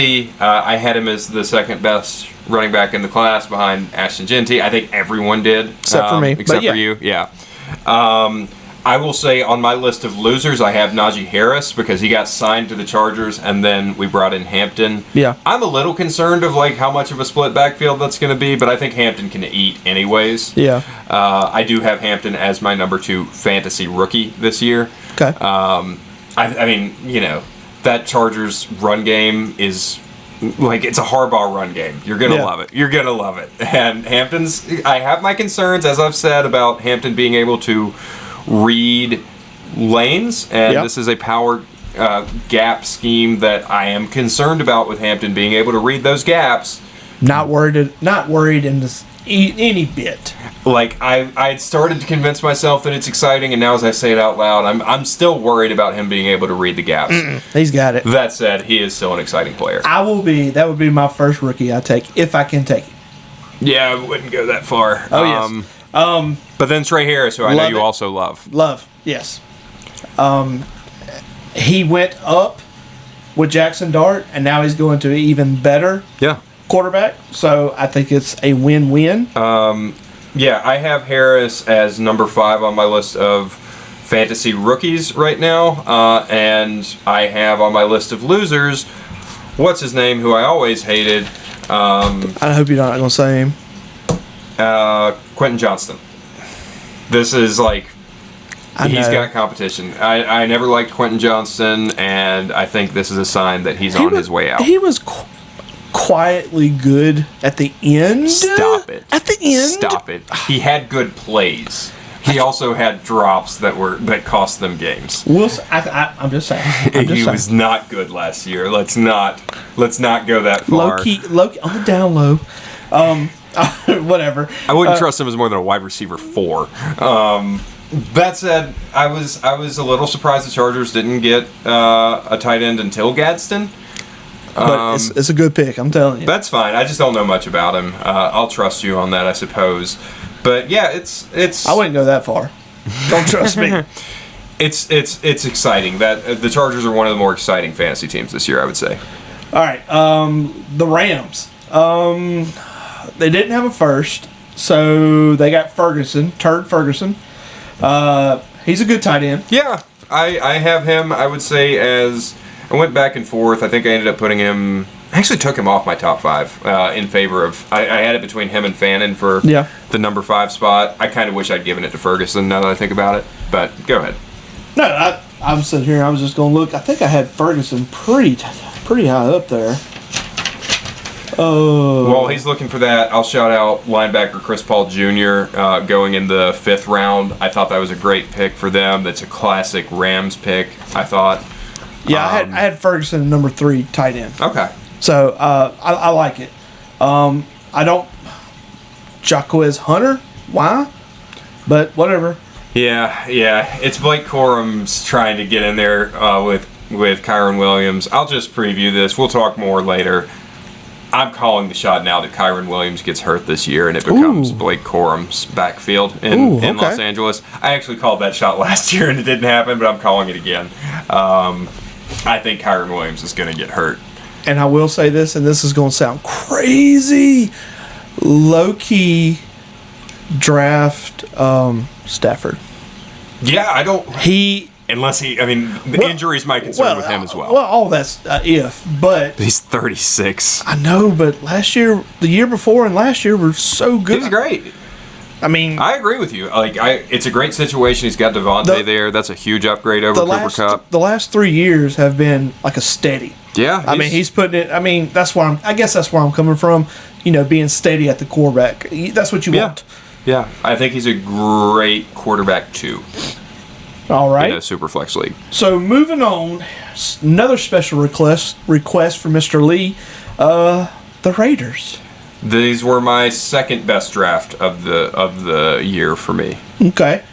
I had him as the 2nd best running back in the class behind Ashton Genty. I think everyone did. Except for me. Except for you, yeah. I will say on my list of losers, I have Najee Harris because he got signed to the Chargers, and then we brought in Hampton. Yeah. I'm a little concerned of like how much of a split backfield that's going to be, but I think Hampton can eat anyways. Yeah. I do have Hampton as my number 2 fantasy rookie this year. Okay. I mean, that Chargers run game is like it's a Harbaugh run game. You're gonna Yeah. love it. You're gonna love it. And Hampton's. I have my concerns, as I've said, about Hampton being able to read lanes, and Yep. this is a power gap scheme that I am concerned about with Hampton being able to read those gaps. Not worried in this any bit. Like I had started to convince myself that it's exciting, and now as I say it out loud, I'm still worried about him being able to read the gaps. He's got it. That said, he is still an exciting player. That would be my first rookie I take if I can take it. Yeah, I wouldn't go that far. Oh, yes. But then Trey Harris, who I know Love you it. also love. Love, yes. He went up with Jackson Dart, and now he's going to an even better Yeah. quarterback. So I think it's a win-win. Yeah, I have Harris as number 5 on my list of fantasy rookies right now. And I have on my list of losers, what's his name, who I always hated, I hope you're not going to say him. Quentin Johnston. This is like, I he's know. got competition. I never liked Quentin Johnston, and I think this is a sign that he's on his way out. He was quietly good at the end. Stop it. At the end. Stop it. He had good plays. He also had drops that cost them games. I'm just saying. He was not good last year. Let's not go that far. low key on the down low. Whatever. I wouldn't trust him as more than a wide receiver 4. That said, I was a little surprised the Chargers didn't get a tight end until Gadsden. But it's a good pick, I'm telling you. That's fine. I just don't know much about him. I'll trust you on that, I suppose. But yeah, it's. I wouldn't go that far. Don't trust me. It's exciting. That the Chargers are one of the more exciting fantasy teams this year, I would say. All right. The Rams. They didn't have a first, so they got Turd Ferguson. He's a good tight end. Yeah, I have him. I would say as I went back and forth. I think I ended up putting him. I actually took him off my top 5 in favor of. I had it between him and Fannin for the number 5 spot. I kind of wish I'd given it to Ferguson now that I think about it. But go ahead. No, I was sitting here. I was just going to look. I think I had Ferguson pretty high up there. Oh. While he's looking for that, I'll shout out linebacker Chris Paul Jr. Going in the 5th round. I thought that was a great pick for them. That's a classic Rams pick, I thought. Yeah, I had Ferguson at number 3 tight end. Okay. So I like it. I don't Jacquez Hunter. Why? But whatever. Yeah. It's Blake Corum's trying to get in there with Kyron Williams. I'll just preview this. We'll talk more later. I'm calling the shot now that Kyron Williams gets hurt this year and it becomes Blake Corum's backfield in Los Angeles. I actually called that shot last year and it didn't happen, but I'm calling it again. I think Kyron Williams is going to get hurt. And I will say this, and this is going to sound crazy, low-key draft Stafford. Yeah, I don't. The injury's my concern with him as well. Well, all that's if, but He's 36. I know, but the year before and last year were so good. He's great. I mean, I agree with you. It's a great situation. He's got Devontae there. That's a huge upgrade over Cooper Kupp. the last 3 years have been like a steady. Yeah, I mean, he's putting it. I mean, I guess that's where I'm coming from. Being steady at the quarterback. That's what you want. Yeah, I think he's a great quarterback too. All right. In a super flex league. So moving on, another special request from Mr. Lee, the Raiders. These were my second best draft of the year for me. Okay.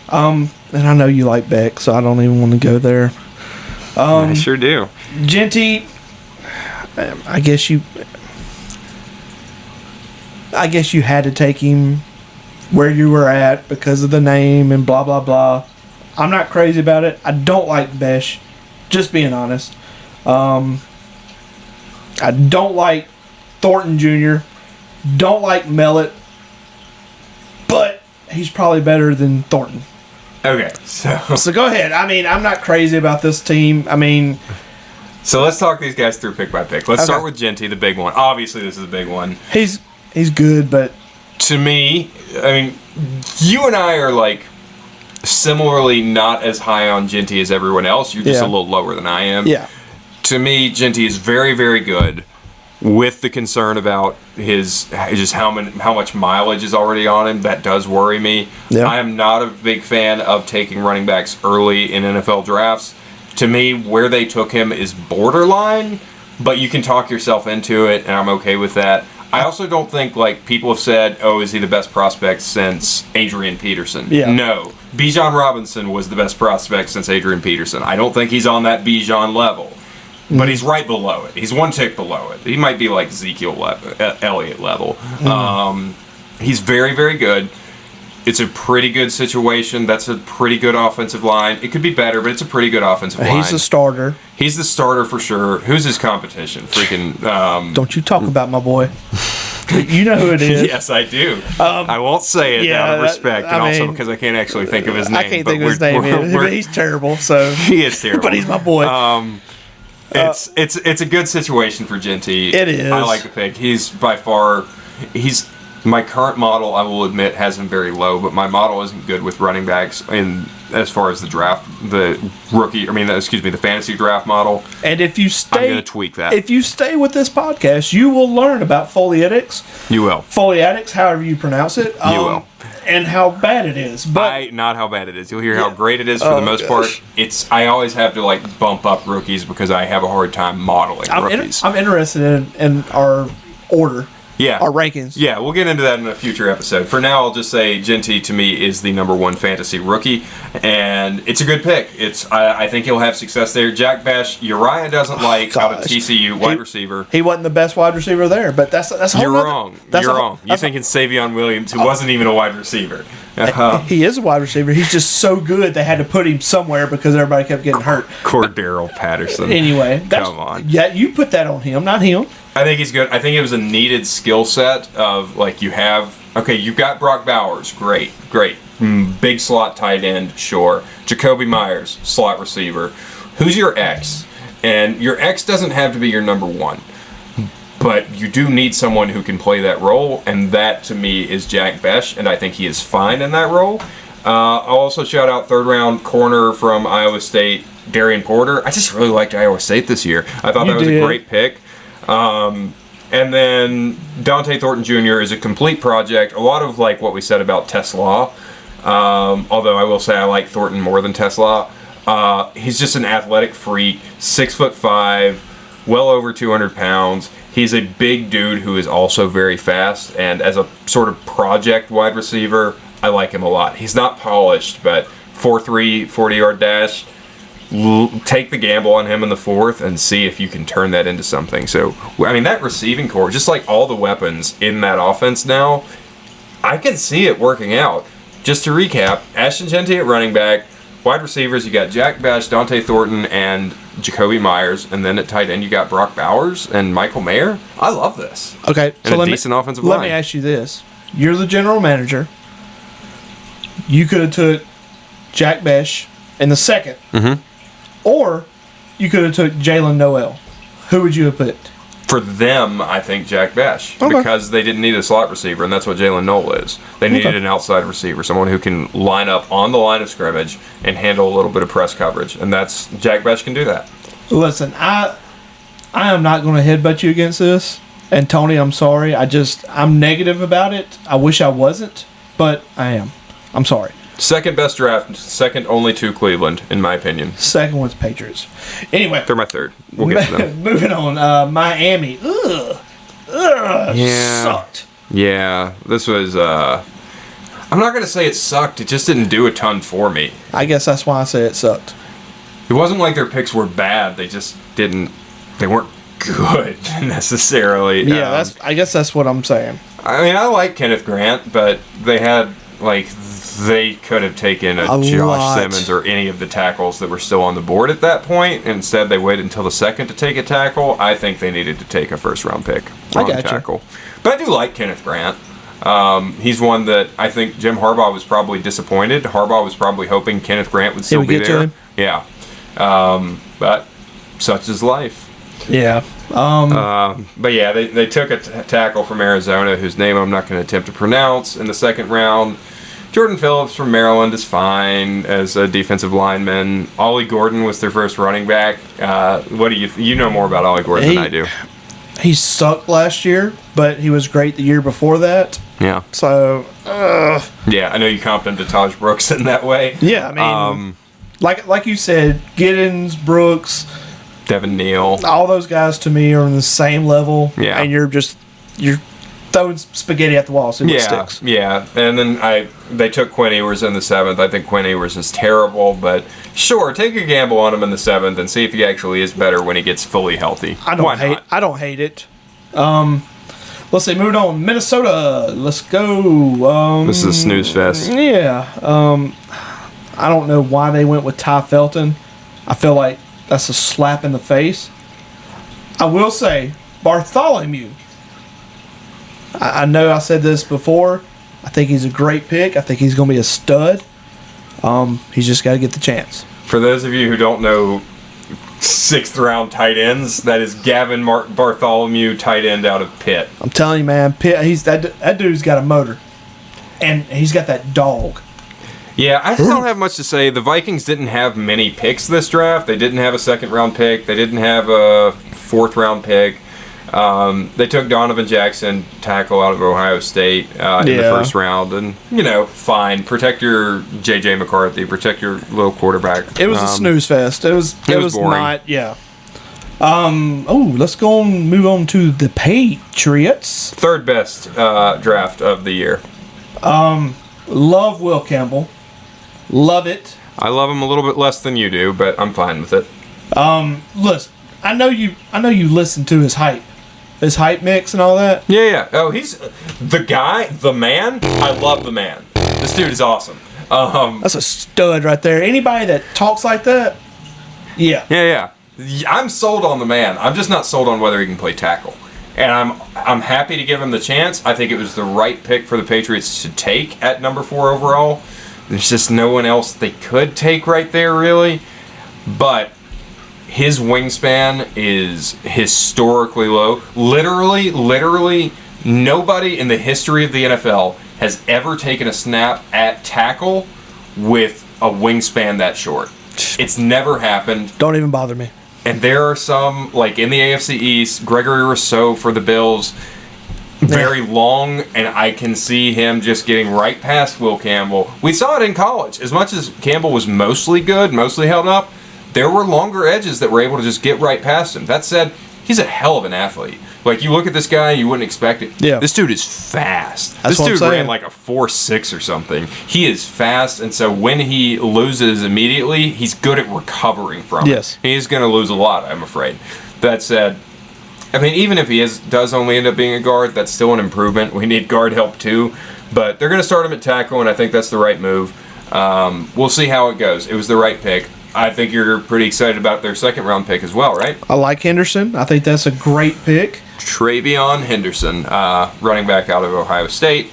And I know you like Beck, so I don't even want to go there. I sure do. Genty, I guess you had to take him where you were at because of the name and blah blah blah. I'm not crazy about it. I don't like Besh, just being honest. I don't like Thornton Jr. Don't like Mellett, but he's probably better than Thornton. Okay, So go ahead. I mean, I'm not crazy about this team. I mean, so let's talk these guys through pick by pick. Let's start with Genty, the big one. Obviously, this is a big one. he's good, but To me, I mean, you and I are like similarly not as high on Genty as everyone else. You're just a little lower than I am. yeah. To me, Genty is very, very good. with the concern about his just how much mileage is already on him. That does worry me. Yeah. I am not a big fan of taking running backs early in NFL drafts. To me, where they took him is borderline, but you can talk yourself into it, and I'm okay with that. I also don't think, like, people have said, oh, is he the best prospect since Adrian Peterson? Yeah. No. Bijan Robinson was the best prospect since Adrian Peterson. I don't think he's on that Bijan level. But he's right below it. He's one tick below it. He might be like Elliott level. He's very, very good. It's a pretty good situation. That's a pretty good offensive line. It could be better, but it's a pretty good offensive line. He's the starter. He's the starter for sure. Who's his competition? Freaking. Don't you talk about my boy. You know who it is. Yes, I do. I won't say it out of respect, and also because I can't actually think of his name. I can't think of his name. But he's terrible. So he is terrible. But he's my boy. It's a good situation for Genty. It is. I like the pick. He's by far my current model, I will admit, has him very low, but my model isn't good with running backs as far as the fantasy draft model. And if you stay, I'm going to tweak that. If you stay with this podcast, you will learn about Folietics. You will. Folietics, however you pronounce it. You will. And how bad it is. But not how bad it is. You'll hear how great it is for the most part. I always have to like bump up rookies because I have a hard time modeling rookies. I'm interested in our order. Yeah. Our rankings. Yeah, we'll get into that in a future episode. For now, I'll just say Genty, to me, is the number one fantasy rookie, and it's a good pick. I think he'll have success there. Jack Bash, Uriah doesn't like out of TCU, wide receiver. He wasn't the best wide receiver there, but that's a whole You're nother, wrong. That's You're a- wrong. You're thinking Savion Williams, who wasn't even a wide receiver. He is a wide receiver. He's just so good they had to put him somewhere because everybody kept getting hurt. Cordero Patterson. Anyway, Come on. Yeah, you put that on him, not him. I think he's good. I think it was a needed skill set of, like, you've got Brock Bowers. Great. Big slot tight end, sure. Jacoby Myers, slot receiver. Who's your X? And your X doesn't have to be your number one. But you do need someone who can play that role, and that, to me, is Jack Besh, and I think he is fine in that role. I'll also shout out third-round corner from Iowa State, Darian Porter. I just really liked Iowa State this year. I thought that was a great pick. And then Dante Thornton Jr. is a complete project. A lot of like what we said about Tesla, although I will say I like Thornton more than Tesla. He's just an athletic freak, 6'5", well over 200 pounds. He's a big dude who is also very fast, and as a sort of project wide receiver, I like him a lot. He's not polished, but 4.3, 40-yard dash. Take the gamble on him in the fourth and see if you can turn that into something. So, I mean, that receiving core, just like all the weapons in that offense now, I can see it working out. Just to recap, Ashton Genty at running back, wide receivers, you got Jack Bash, Dante Thornton, and Jacoby Myers, and then at tight end you got Brock Bowers and Michael Mayer. I love this. Okay, and so a decent offensive line. Let me ask you this. You're the general manager. You could have took Jack Bash in the second. Mm-hmm. Or you could have took Jalen Noel. Who would you have picked? For them, I think Jack Bash. Okay. Because they didn't need a slot receiver, and that's what Jalen Noel is. They needed an outside receiver, someone who can line up on the line of scrimmage and handle a little bit of press coverage. And that's Jack Bash can do that. Listen, I am not going to headbutt you against this. And Tony, I'm sorry. I'm negative about it. I wish I wasn't, but I am. I'm sorry. Second best draft, second only to Cleveland, in my opinion. Second one's Patriots. Anyway. They're my third. We'll get to them. Moving on. Miami. Sucked. Yeah, this was, I'm not going to say it sucked. It just didn't do a ton for me. I guess that's why I say it sucked. It wasn't like their picks were bad. They just they weren't good, necessarily. Yeah, I guess that's what I'm saying. I mean, I like Kenneth Grant, but they could have taken a Josh Simmons or any of the tackles that were still on the board at that point. Instead, they waited until the second to take a tackle. I think they needed to take a first-round pick on the tackle. But I do like Kenneth Grant. He's one that I think Jim Harbaugh was probably disappointed. Harbaugh was probably hoping Kenneth Grant would still be there. Yeah. But such is life. Yeah. But yeah, they took a tackle from Arizona whose name I'm not going to attempt to pronounce in the second round. Jordan Phillips from Maryland is fine as a defensive lineman. Ollie Gordon was their first running back. What do you know more about Ollie Gordon than I do? he sucked last year, but he was great the year before that. Yeah. So, Yeah, I know you comped him to Taj Brooks in that way. yeah, I mean, like you said, Giddens, Brooks, Devin Neal. all those guys to me are on the same level. Yeah. And you're throwing spaghetti at the wall, see what Yeah, sticks. yeah. And then they took Quinn Ewers in the 7th. I think Quinn Ewers is terrible, but sure, take a gamble on him in the 7th and see if he actually is better when he gets fully healthy. I Why don't not? I don't hate it. Let's see, moving on. Minnesota. Let's go. This is a snooze fest. Yeah. I don't know why they went with Ty Felton. I feel like that's a slap in the face. I will say, Bartholomew. I know I said this before. I think he's a great pick. I think he's going to be a stud. He's just got to get the chance. For those of you who don't know 6th round tight ends, that is Gavin Bartholomew, tight end out of Pitt. I'm telling you, man, Pitt. That dude's got a motor, and he's got that dog. Yeah, I just don't have much to say. The Vikings didn't have many picks this draft. They didn't have a 2nd round pick. They didn't have a 4th round pick. They took Donovan Jackson, tackle out of Ohio State, in the 1st round. And, fine. Protect your J.J. McCarthy. Protect your little quarterback. It was a snooze fest. It was boring. not, yeah. Let's go and move on to the Patriots. 3rd best draft of the year. Love Will Campbell. Love it. I love him a little bit less than you do, but I'm fine with it. Listen, I know you listen to his hype mix and all that. Yeah. Oh, he's the guy, the man. I love the man. This dude is awesome. That's a stud right there. Anybody that talks like that, yeah. Yeah. I'm sold on the man. I'm just not sold on whether he can play tackle. And I'm happy to give him the chance. I think it was the right pick for the Patriots to take at number 4 overall. There's just no one else they could take right there, really. But his wingspan is historically low. Literally, nobody in the history of the NFL has ever taken a snap at tackle with a wingspan that short. It's never happened. Don't even bother me. And there are some, like in the AFC East, Gregory Rousseau for the Bills, very long, and I can see him just getting right past Will Campbell. We saw it in college. As much as Campbell was mostly good, mostly held up, there were longer edges that were able to just get right past him. That said, he's a hell of an athlete. Like, you look at this guy, you wouldn't expect it. Yeah. This dude is fast. That's this what I'm dude saying. ran like a 4.6 or something. He is fast, and so when he loses immediately, he's good at recovering from Yes. it. He's going to lose a lot, I'm afraid. That said, I mean, even if he does only end up being a guard, that's still an improvement. We need guard help too. But they're going to start him at tackle, and I think that's the right move. We'll see how it goes. It was the right pick. I think you're pretty excited about their 2nd round pick as well, right? I like Henderson. I think that's a great pick. Travion Henderson, running back out of Ohio State.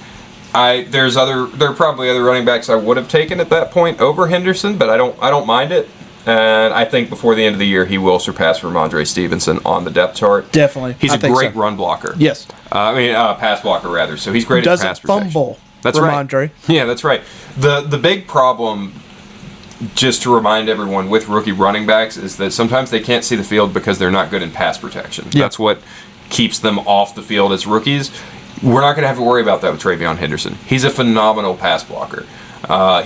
There are probably other running backs I would have taken at that point over Henderson, but I don't mind it. And I think before the end of the year, he will surpass Ramondre Stevenson on the depth chart. Definitely. He's I a think great so. run blocker. Yes. Pass blocker, rather. So he's great at pass Doesn't protection. fumble. That's Ramondre. right. Yeah, that's right. The big problem, just to remind everyone, with rookie running backs is that sometimes they can't see the field because they're not good in pass protection. Yeah. That's what keeps them off the field as rookies. We're not going to have to worry about that with Travion Henderson. He's a phenomenal pass blocker.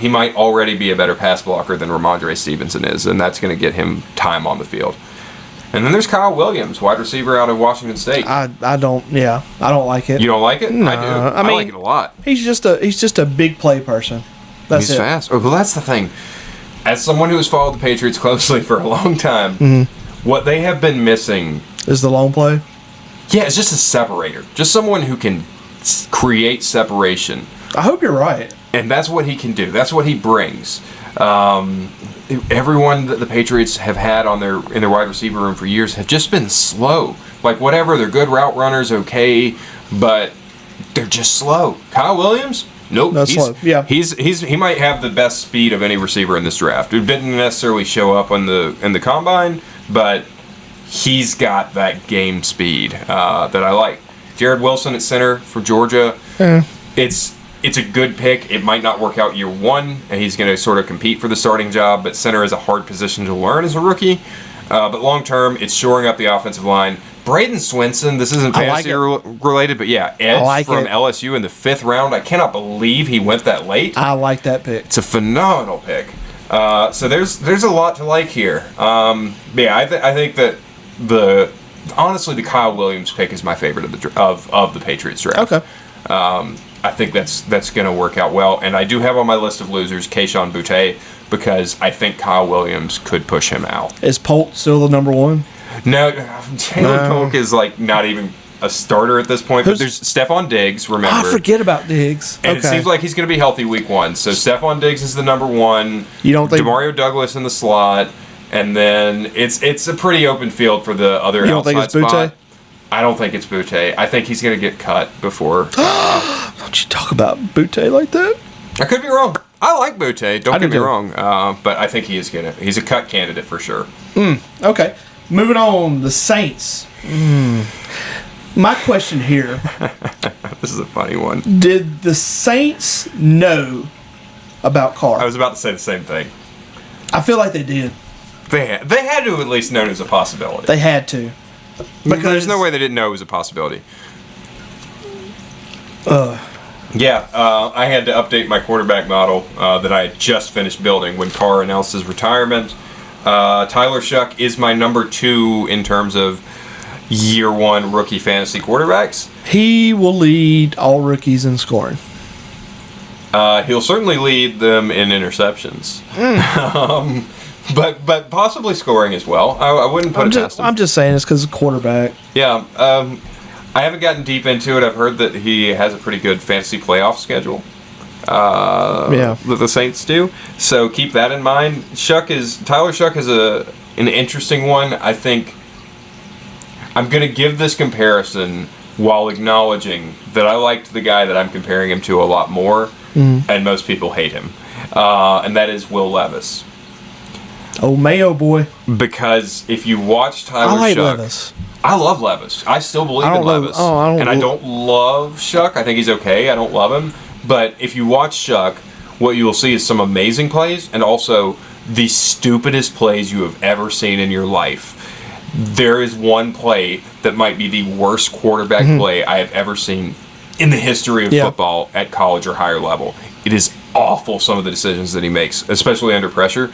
He might already be a better pass blocker than Ramondre Stevenson is, and that's going to get him time on the field. And then there's Kyle Williams, wide receiver out of Washington State. I don't like it. You don't like it? No, I do. I I mean, like it a lot. He's just a big play person. That's He's it. fast. Oh, well, that's the thing. As someone who has followed the Patriots closely for a long time, what they have been missing Is the long play? Yeah, it's just a separator. Just someone who can create separation. I hope you're right. And that's what he can do. That's what he brings. Everyone that the Patriots have had in their wide receiver room for years have just been slow. Like, whatever, they're good route runners, okay, but they're just slow. Kyle Williams? Nope. That's slow. Yeah. He might have the best speed of any receiver in this draft. It didn't necessarily show up in the combine, but he's got that game speed that I like. Jared Wilson at center for Georgia. It's a good pick. It might not work out year one, and he's going to sort of compete for the starting job, but center is a hard position to learn as a rookie. But long term, it's shoring up the offensive line. Braden Swinson, this isn't fantasy related, but yeah, Edge from LSU in the 5th round. I cannot believe he went that late. I like that pick. It's a phenomenal pick. So there's a lot to like here. I think that honestly the Kyle Williams pick is my favorite of the Patriots draft. Okay. I think that's going to work out well, and I do have on my list of losers Kayshon Boutte because I think Kyle Williams could push him out. Is Polt still the number 1? No, Jalen Polk is like not even a starter at this point. But there's Stephon Diggs. Remember, I forget about Diggs. And it seems like he's going to be healthy week 1. So Stephon Diggs is the number 1. You don't think Demario Douglas in the slot, and then it's a pretty open field for the other you outside don't think it's spot. Boutte? I don't think it's Boutte. I think he's going to get cut before. Don't you talk about Boutte like that? I could be wrong. I like Boutte. Don't get me wrong. But I think he's a cut candidate for sure. Okay. Moving on, the Saints. My question here. This is a funny one. Did the Saints know about Carr? I was about to say the same thing. I feel like they did. They had to have at least known it was a possibility. They had to. Because there's no way they didn't know it was a possibility. I had to update my quarterback model that I had just finished building when Carr announced his retirement. Tyler Shuck is my number 2 in terms of year 1 rookie fantasy quarterbacks. He will lead all rookies in scoring. He'll certainly lead them in interceptions. But possibly scoring as well. I wouldn't put it past him. I'm just saying it's because of quarterback. Yeah. I haven't gotten deep into it. I've heard that he has a pretty good fantasy playoff schedule. That the Saints do. So keep that in mind. Tyler Shuck is an interesting one. I think I'm going to give this comparison while acknowledging that I liked the guy that I'm comparing him to a lot more, and most people hate him. And that is Will Levis. Oh, Mayo boy. Because if you watch Tyler Shuck, Levis. I love Levis. I still believe in Levis. I don't love Shuck. I think he's okay. I don't love him. But if you watch Shuck, what you will see is some amazing plays and also the stupidest plays you have ever seen in your life. There is one play that might be the worst quarterback play I have ever seen in the history of football at college or higher level. It is awful, some of the decisions that he makes, especially under pressure.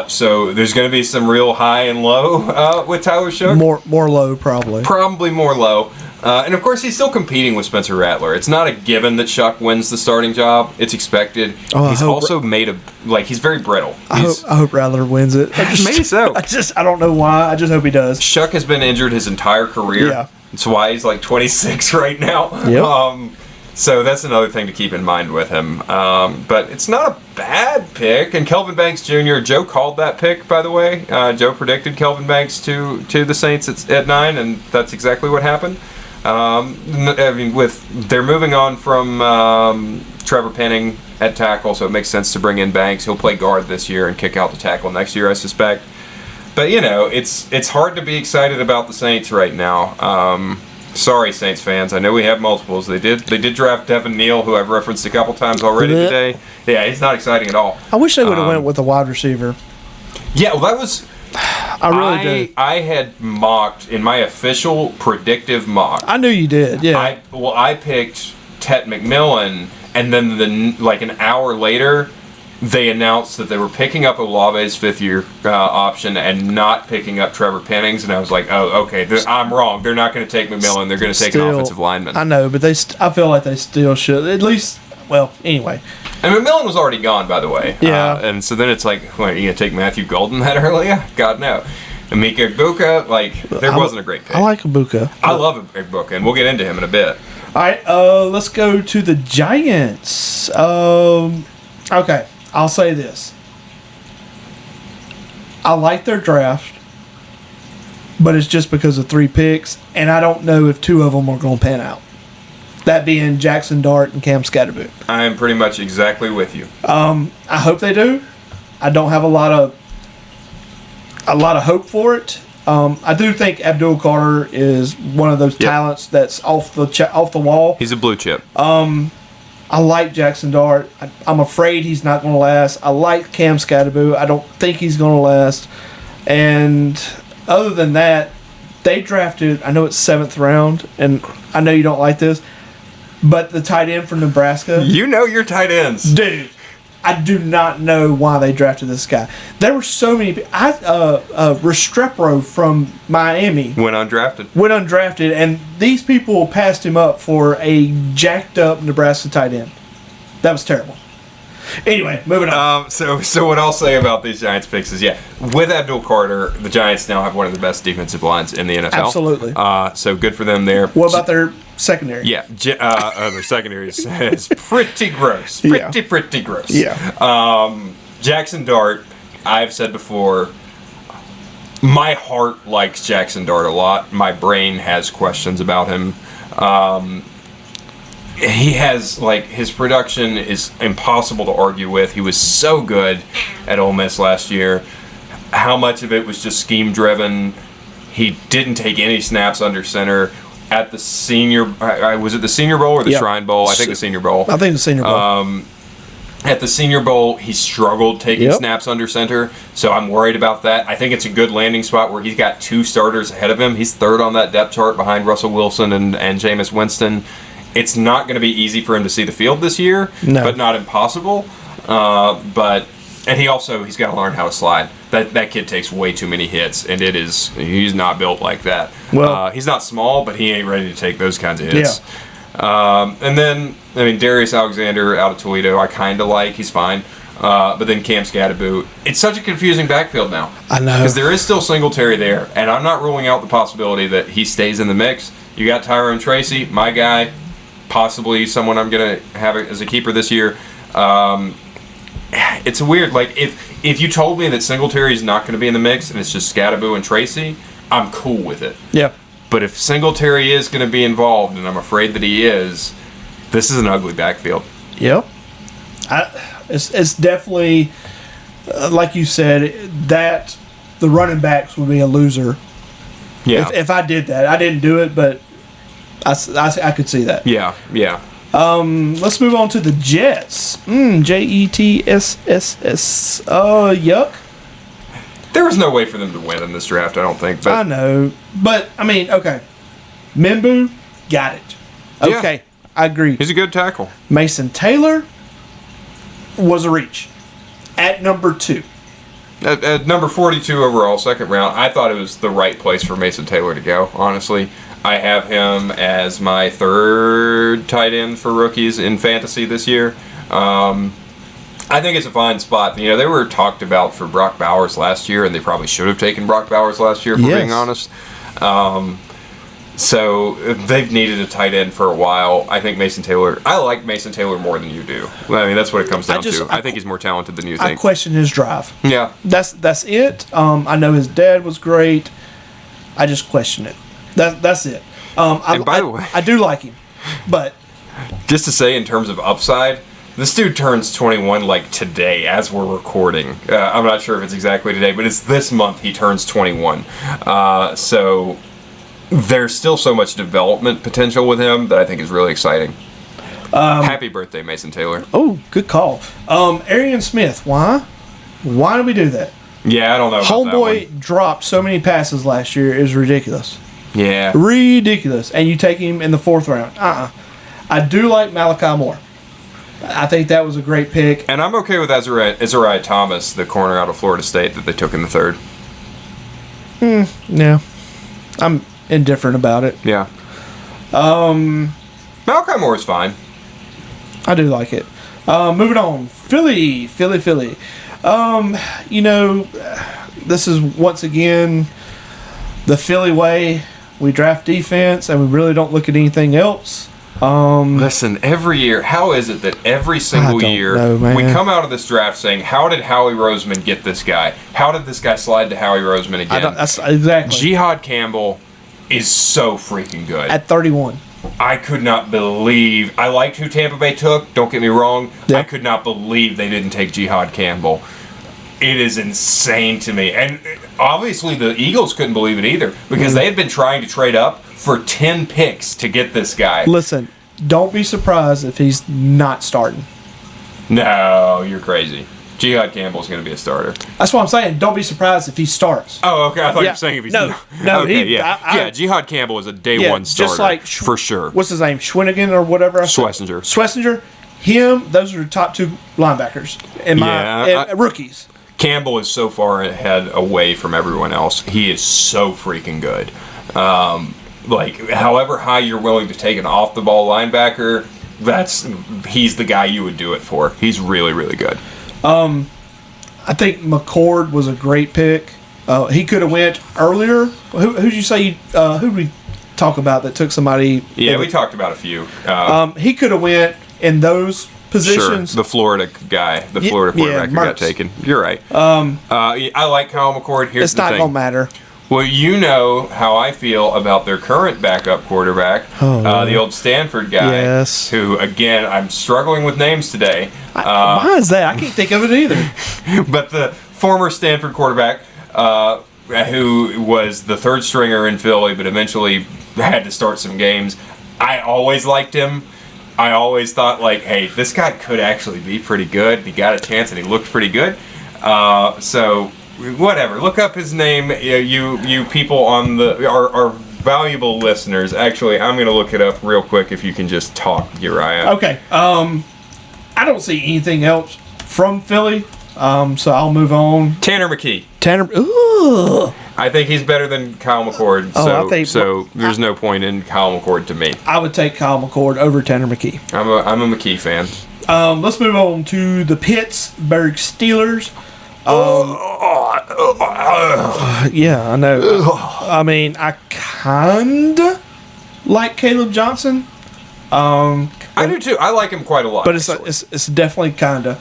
So there's going to be some real high and low with Tyler Shuck. More low, probably. Probably more low. And of course, he's still competing with Spencer Rattler. It's not a given that Shuck wins the starting job. It's expected. He's also he's very brittle. I hope Rattler wins it. Maybe so. I don't know why. I just hope he does. Shuck has been injured his entire career. Yeah. That's why he's like 26 right now. Yep. So that's another thing to keep in mind with him. But it's not a bad pick. And Kelvin Banks Jr., Joe called that pick, by the way. Joe predicted Kelvin Banks to the Saints at 9, and that's exactly what happened. They're moving on from Trevor Penning at tackle, so it makes sense to bring in Banks. He'll play guard this year and kick out the tackle next year, I suspect. But, it's hard to be excited about the Saints right now. Sorry, Saints fans. I know we have multiples. They did draft Devin Neal, who I've referenced a couple times already today. Yeah, he's not exciting at all. I wish they would have went with a wide receiver. Yeah, well, that was... I really did. I had mocked in my official predictive mock. I knew you did, yeah. I picked Tet McMillan, and then an hour later, they announced that they were picking up Olave's 5th-year option and not picking up Trevor Penning's, and I was like, oh, okay, I'm wrong. They're not going to take McMillan. They're going to take an offensive lineman. I know, but I feel like they still should. At least, well, anyway. And McMillan was already gone, by the way. Yeah. And so then it's like, what, are you going to take Matthew Golden that early? God, no. Emeka Egbuka, there wasn't a great pick. I like Egbuka. I love Egbuka, and we'll get into him in a bit. All right, let's go to the Giants. Okay, I'll say this. I like their draft, but it's just because of 3 picks, and I don't know if 2 of them are going to pan out. That being Jackson Dart and Cam Scatterboot. I am pretty much exactly with you. I hope they do. I don't have a lot of hope for it. I do think Abdul Carter is one of those talents that's off the wall. He's a blue chip. I like Jackson Dart. I'm afraid he's not going to last. I like Cam Scatterboot. I don't think he's going to last. And other than that, they drafted, I know it's 7th round, and I know you don't like this, but the tight end from Nebraska. You know your tight ends. Dude, I do not know why they drafted this guy. There were so many. Restrepo from Miami Went undrafted. went undrafted, and these people passed him up for a jacked up Nebraska tight end. That was terrible. Anyway, moving on. So what I'll say about these Giants picks is, with Abdul Carter, the Giants now have one of the best defensive lines in the NFL. Absolutely. So good for them there. What about their secondary? Yeah, their secondary is pretty gross. Yeah. Pretty gross. Yeah. Jackson Dart, I've said before, my heart likes Jackson Dart a lot. My brain has questions about him. He has, his production is impossible to argue with. He was so good at Ole Miss last year. How much of it was just scheme driven? He didn't take any snaps under center at the Senior. Was it the Senior Bowl or the Shrine Bowl? I think the Senior Bowl. I think the Senior Bowl. At the Senior Bowl, he struggled taking snaps under center, so I'm worried about that. I think it's a good landing spot where he's got 2 starters ahead of him. He's 3rd on that depth chart behind Russell Wilson and Jameis Winston. It's not going to be easy for him to see the field this year, but not impossible. And he's got to learn how to slide. That kid takes way too many hits, and he's not built like that. Well, he's not small, but he ain't ready to take those kinds of hits. And then, Darius Alexander out of Toledo, I kind of like. He's fine. But then Cam Scatterboot. It's such a confusing backfield now. I know. Because there is still Singletary there, and I'm not ruling out the possibility that he stays in the mix. You got Tyrone Tracy, my guy, possibly someone I'm going to have as a keeper this year. It's weird. If you told me that Singletary is not going to be in the mix and it's just Scatterboot and Tracy, I'm cool with it. Yeah. But if Singletary is going to be involved, and I'm afraid that he is, this is an ugly backfield. Yep. It's definitely, like you said, that the running backs would be a loser. Yeah. If I did that. I didn't do it, but I could see that. Yeah. Let's move on to the Jets. Jetss. Yuck. There was no way for them to win in this draft, I don't think. But I know. But, okay. Mimbu, got it. Okay, yeah. I agree. He's a good tackle. Mason Taylor was a reach at number 2. At number 42 overall, 2nd round, I thought it was the right place for Mason Taylor to go, honestly. I have him as my 3rd tight end for rookies in fantasy this year. I think it's a fine spot. They were talked about for Brock Bowers last year, and they probably should have taken Brock Bowers last year, if we're being honest. So they've needed a tight end for a while. I think Mason Taylor. I like Mason Taylor more than you do. That's what it comes down to. I think he's more talented than you think. I question his drive. Yeah, that's it. I know his dad was great. I just question it. That's it. And by the way, I do like him, but just to say, in terms of upside, this dude turns 21 today as we're recording. I'm not sure if it's exactly today, but it's this month he turns 21. So there's still so much development potential with him that I think is really exciting. Happy birthday, Mason Taylor. Oh, good call. Arian Smith, why? Why did we do that? Yeah, I don't know about Homeboy dropped so many passes last year, it was ridiculous. Yeah. Ridiculous. And you take him in the 4th round. I do like Malachi Moore. I think that was a great pick. And I'm okay with Azariah Thomas, the corner out of Florida State that they took in the 3rd. Yeah. I'm indifferent about it. Yeah. Malachi Moore is fine. I do like it. Moving on. Philly. This is once again the Philly way. We draft defense and we really don't look at anything else. Listen, every year, how is it that every single year we come out of this draft saying, how did Howie Roseman get this guy? How did this guy slide to Howie Roseman again? That's exactly. Jihad Campbell is so freaking good. At 31. I could not believe. I liked who Tampa Bay took, don't get me wrong. Yeah. I could not believe they didn't take Jihad Campbell. It is insane to me. And obviously the Eagles couldn't believe it either because they had been trying to trade up for 10 picks to get this guy. Listen, don't be surprised if he's not starting. No, you're crazy. Jihad Campbell's going to be a starter. That's what I'm saying. Don't be surprised if he starts. Oh, okay. I thought you Yeah. were saying if he's No. Okay, he- yeah, I- yeah. Jihad Campbell is a day one starter, just like for sure. What's his name? Schwinnigan or whatever. Schlesinger. Schlesinger. Him. Those are the top two linebackers in my rookies. Campbell is so far ahead away from everyone else. He is so freaking good. Like, however high you're willing to take an off the ball linebacker, he's the guy you would do it for. He's really, really good. I think McCord was a great pick. He could have went earlier. Who'd you say? Who'd we talk about that took somebody? Yeah, we talked about a few. He could have went in those positions. Sure, the Florida guy, the Florida quarterback who got Mertz. taken. You're right. I like Kyle McCord. Here's It's the not thing. gonna matter. Well, you know how I feel about their current backup quarterback, the old Stanford guy. Yes. Who, again, I'm struggling with names today. Why is that? I can't think of it either. But the former Stanford quarterback, who was the third stringer in Philly, but eventually had to start some games. I always liked him. I always thought, like, hey, this guy could actually be pretty good. He got a chance and he looked pretty good. So, whatever. Look up his name. You people on our valuable listeners. Actually, I'm going to look it up real quick if you can just talk, Uriah. Okay. I don't see anything else from Philly. So I'll move on. Tanner McKee. Tanner. Ooh. I think he's better than Kyle McCord. So there's no point in Kyle McCord to me. I would take Kyle McCord over Tanner McKee. I'm a McKee fan. Let's move on to the Pittsburgh Steelers. Yeah, I know. I mean, I kinda like Caleb Johnson. I do too. I like him quite a lot. But it's definitely kinda.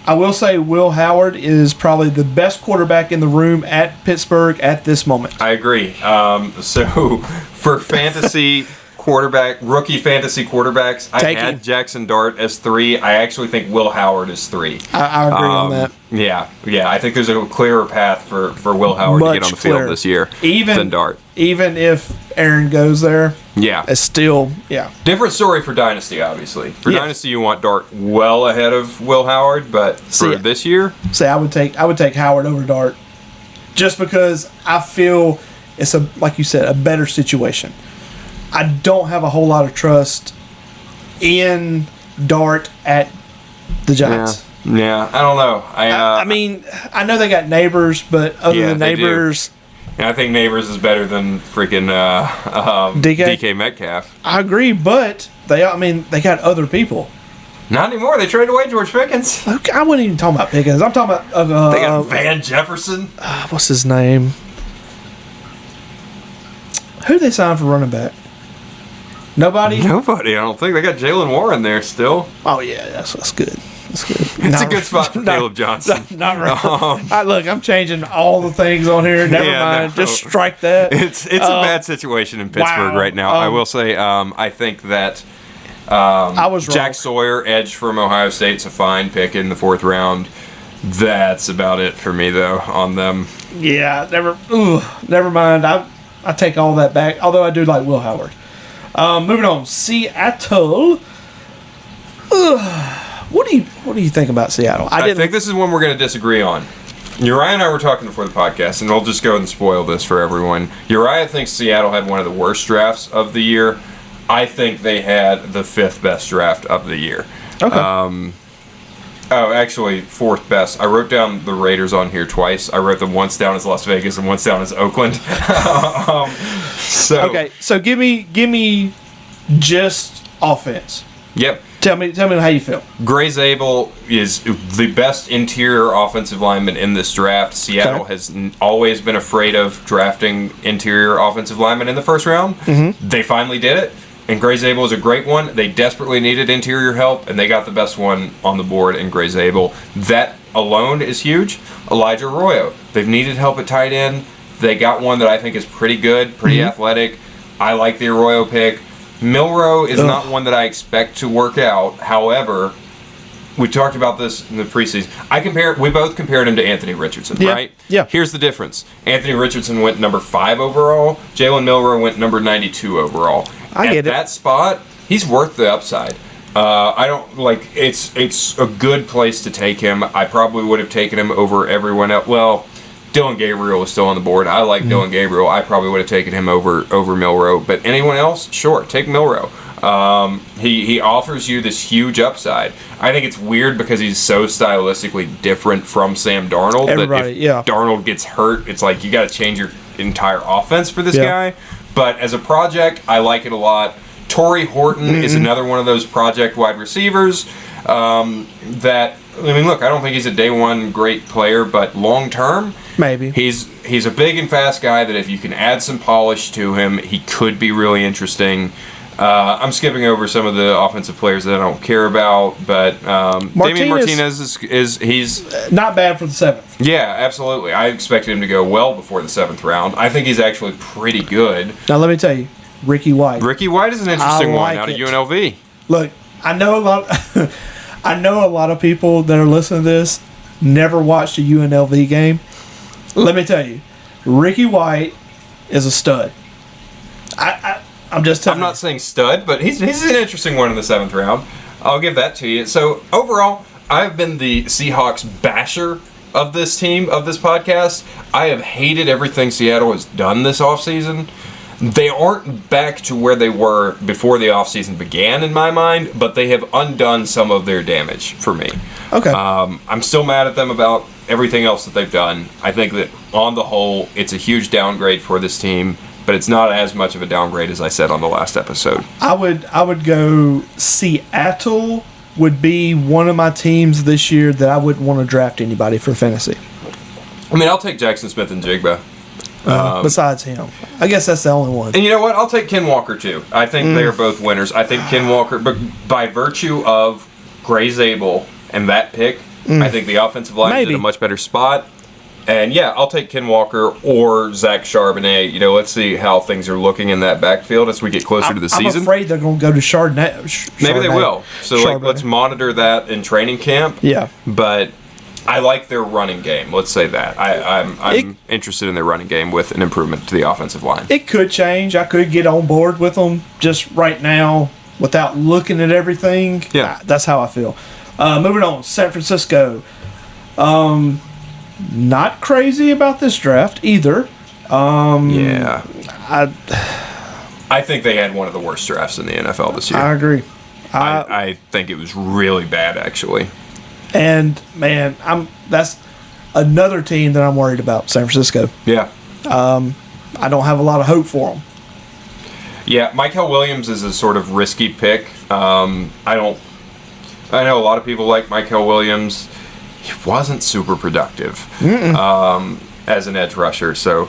I will say Will Howard is probably the best quarterback in the room at Pittsburgh at this moment. I agree. So for rookie fantasy quarterbacks, I Take had him. Jackson Dart as 3. I actually think Will Howard is 3. I agree on that. Yeah. I think there's a clearer path for Will Howard to get on the field clearer. this year Even than Dart. Even if Aaron goes there, Yeah. it's still Different story for Dynasty, obviously. For Yes. Dynasty, you want Dart well ahead of Will Howard, but for See, this year, Say I would take Howard over Dart, just because I feel it's like you said, a better situation. I don't have a whole lot of trust in Dart at the Giants. yeah, I don't know. I mean, I know they got Neighbors, but other Yeah, than they do. Neighbors, I think Neighbors is better than freaking DK? DK Metcalf. I agree. But they got other people. Not anymore. They traded away George Pickens. Okay, I wasn't even talking about Pickens. I'm talking about They got Van Jefferson. what's his name? Who they signed for running back? Nobody. Nobody. I don't think they got Jalen Warren there still. Oh yeah, that's good. That's good. It's a good spot for Caleb Johnson. Not right. Look, I'm changing all the things on here. Never mind. no. Just strike that. It's a bad situation in Pittsburgh wow. right now. I will say, I think that I was wrong. Jack Sawyer, edge from Ohio State's a fine pick in the 4th round. That's about it for me, though, on them. Yeah, never mind. I take all that back. Although I do like Will Howard. Moving on, Seattle. What do you think about Seattle? I think this is one we're going to disagree on. Uriah and I were talking before the podcast, and we'll just go and spoil this for everyone. Uriah thinks Seattle had one of the worst drafts of the year. I think they had the 5th best draft of the year. Okay. Actually, 4th best. I wrote down the Raiders on here twice. I wrote them once down as Las Vegas and once down as Oakland. Okay, so give me just offense. Yep. Tell me how you feel. Gray Zabel is the best interior offensive lineman in this draft. Seattle Okay. has always been afraid of drafting interior offensive linemen in the 1st round. Mm-hmm. They finally did it, and Gray Zabel is a great one. They desperately needed interior help, and they got the best one on the board in Gray Zabel. That alone is huge. Elijah Arroyo. They've needed help at tight end. They got one that I think is pretty good, pretty athletic. I like the Arroyo pick. Milroe is not one that I expect to work out. However, we talked about this in the preseason. We both compared him to Anthony Richardson, right? Yeah. Here's the difference. Anthony Richardson went number 5 overall. Jalen Milroe went number 92 overall. I get it. At that spot, he's worth the upside. I don't like. It's a good place to take him. I probably would have taken him over everyone else. Well, Dylan Gabriel is still on the board. I like Dylan Gabriel. I probably would have taken him over Milroe. But anyone else, sure, take Milroe. He offers you this huge upside. I think it's weird because he's so stylistically different from Sam Darnold. Everybody, that if Darnold gets hurt, it's like you got to change your entire offense for this guy. But as a project, I like it a lot. Torrey Horton is another one of those project wide receivers that, I mean, look, I don't think he's a day one great player, but long term, maybe. He's a big and fast guy that if you can add some polish to him, he could be really interesting. I'm skipping over some of the offensive players that I don't care about, but Damian Martinez is he's not bad for the 7th. Yeah, absolutely. I expected him to go well before the 7th round. I think he's actually pretty good. Now let me tell you, Ricky White. Ricky White is an interesting one out of UNLV. Look, I know a lot of people that are listening to this never watched a UNLV game. Let me tell you, Ricky White is a stud. I'm just telling you. I'm not saying stud, but he's an interesting one in the 7th round. I'll give that to you. So overall, I've been the Seahawks basher of this team, of this podcast. I have hated everything Seattle has done this offseason. They aren't back to where they were before the offseason began, in my mind, but they have undone some of their damage for me. Okay. I'm still mad at them about everything else that they've done. I think that, on the whole, it's a huge downgrade for this team, but it's not as much of a downgrade as I said on the last episode. I would go Seattle would be one of my teams this year that I wouldn't want to draft anybody for fantasy. I mean, I'll take Jackson Smith and Jigba. Besides him. I guess that's the only one. And you know what? I'll take Ken Walker, too. I think they are both winners. I think Ken Walker, but by virtue of Gray Zabel and that pick, I think the offensive line is in a much better spot. And yeah, I'll take Ken Walker or Zach Charbonnet. You know, let's see how things are looking in that backfield as we get closer to the season. I'm afraid they're going to go to Chardonnay. Maybe they will. So like, let's monitor that in training camp. Yeah. But I like their running game. Let's say that. I'm interested in their running game with an improvement to the offensive line. It could change. I could get on board with them just right now without looking at everything. Yeah. That's how I feel. Moving on, San Francisco. Not crazy about this draft either. Yeah. I think they had one of the worst drafts in the NFL this year. I agree. I think it was really bad, actually. And, man, that's another team that I'm worried about, San Francisco. Yeah. I don't have a lot of hope for them. Yeah, Mykel Williams is a sort of risky pick. I know a lot of people like Mykel Williams. He wasn't super productive as an edge rusher, so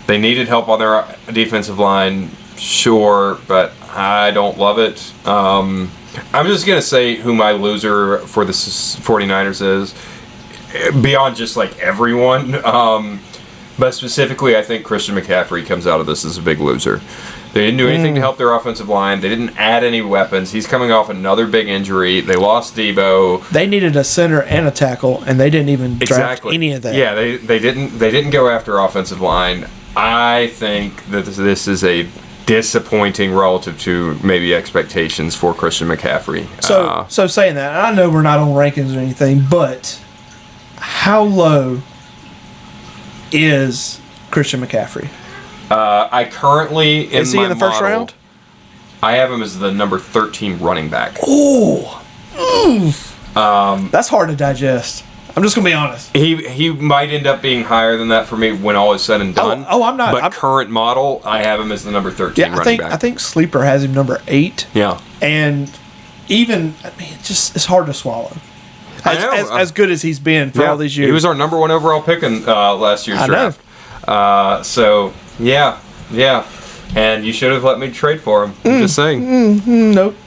they needed help on their defensive line, sure, but I don't love it. I'm just going to say who my loser for the 49ers is, beyond just like everyone, but specifically I think Christian McCaffrey comes out of this as a big loser. They didn't do anything to help their offensive line. They didn't add any weapons. He's coming off another big injury. They lost Debo. They needed a center and a tackle, and they didn't even draft any of that. Yeah, they didn't go after offensive line. I think that this is a disappointing relative to maybe expectations for Christian McCaffrey. So saying that, I know we're not on rankings or anything, but how low is Christian McCaffrey? I currently is he in the first round? I have him as the number 13 running back. Oh, that's hard to digest. I'm just gonna be honest. He might end up being higher than that for me when all is said and done. I'm not. But current model, I have him as the number 13 running back. I think Sleeper has him number 8. Yeah, and even it's hard to swallow. As good as he's been for all these years, he was our number 1 overall pick in last year's draft. So yeah, and you should have let me trade for him. I'm just saying. Nope.